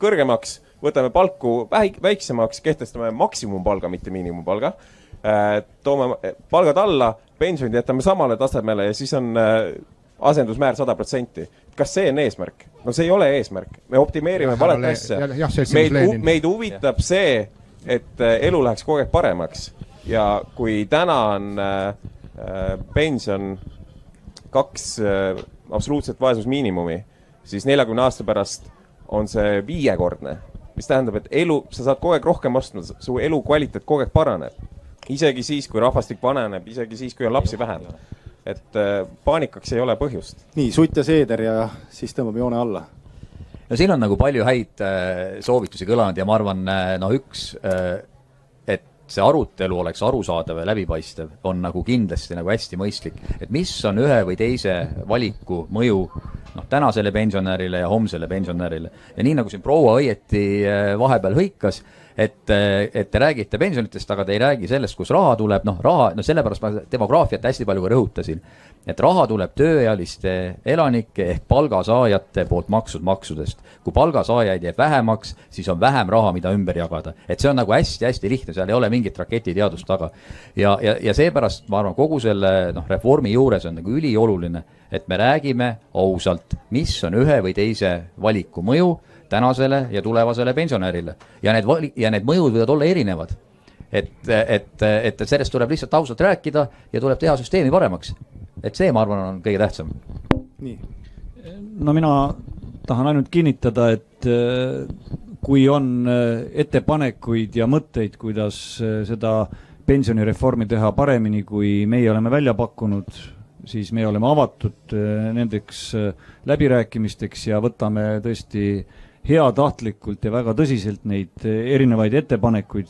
kõrgemaks, võtame palku väiksemaks, kehtestame maksimumpalga, mitte miinimumpalga, toome palgad alla, pensionid jätame samale tasemele ja siis on asendusmäär 100%. Kas see on eesmärk? No see ei ole eesmärk. Me optimeerime valet asja. Meid huvitab see, et elu läheks kogu aeg paremaks. Ja kui täna on pension 2 absoluutset vaesusmiinimumi, siis 40 aasta pärast on see 5-kordne. Mis tähendab, et sa saad kogu aeg rohkem ostma, su elu kvaliteet kogu aeg paraneb. Isegi siis, kui rahvastik vaneneb, isegi siis, kui on lapsi vähem. Et paanikaks ei ole põhjust. Nii, Sutt ja Seeder ja siis tõmbame joone alla. No siin on nagu palju häid soovitusi kõlanud ja ma arvan, üks, et see arutelu oleks arusaadav ja läbipaistev, on nagu kindlasti nagu hästi mõistlik, et mis on ühe või teise valiku mõju tänasele pensionärile ja homsele pensionärile. Ja nii nagu siin proua õieti vahepeal hõikas, et te räägite pensionitest, aga te ei räägi sellest, kus raha tuleb, sellepärast ma demograafiat hästi palju ka rõhutasin, et raha tuleb tööealiste elanike ehk palgasaajate poolt maksudest. Kui palgasaajaid jääb vähemaks, siis on vähem raha, mida ümber jagada. Et see on nagu hästi-hästi lihtne, seal ei ole mingit raketiteadust taga. Ja seepärast ma arvan, kogu selle reformi juures on nagu ülioluline, et me räägime ausalt, mis on ühe või teise valiku mõju tänasele ja tulevasele pensionärile. Ja need mõjud võivad olla erinevad. Et sellest tuleb lihtsalt ausalt rääkida ja tuleb teha süsteemi paremaks. Et see, ma arvan, on kõige tähtsam. Nii. No mina tahan ainult kinnitada, et kui on ettepanekuid ja mõtteid, kuidas seda pensionireformi teha paremini, kui meie oleme välja pakkunud, siis me oleme avatud nendeks läbirääkimisteks ja võtame tõesti heatahtlikult ja väga tõsiselt neid erinevaid ettepanekuid.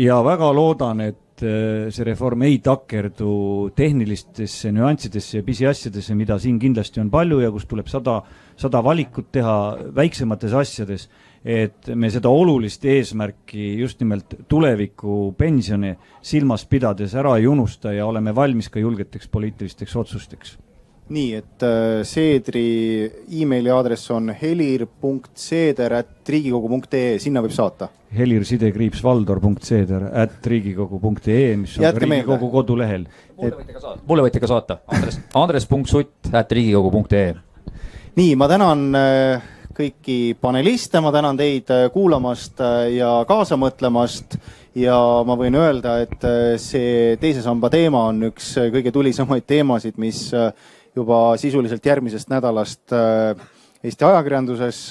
Ja väga loodan, et see reform ei takerdu tehnilistesse nüanssidesse ja pisiasjadesse, mida siin kindlasti on palju ja kus tuleb 100 valikut teha väiksemates asjades, et me seda olulist eesmärki just nimelt tuleviku pensioni silmas pidades ära ei unusta ja oleme valmis ka julgeteks poliitilisteks otsusteks. Nii, et Seedri emaili aadress on helir.seeder@riigikogu.ee, sinna võib saata. helir.valdor.seeder@riigikogu.ee, mis on Riigikogu kodulehel. Mulle võite ka saata. Andres.sutt@riigikogu.ee. Nii, ma tänan kõiki paneliste, ma tänan teid kuulamast ja kaasa mõtlemast ja ma võin öelda, et see teise samba teema on üks kõige tulisemaid teemasid, mis juba sisuliselt järgmisest nädalast Eesti ajakirjanduses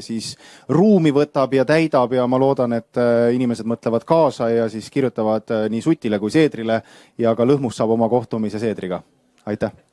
siis ruumi võtab ja täidab ja ma loodan, et inimesed mõtlevad kaasa ja siis kirjutavad nii Sutile kui Seedrile ja ka Lõhmus saab oma kohtumise Seedriga. Aitäh!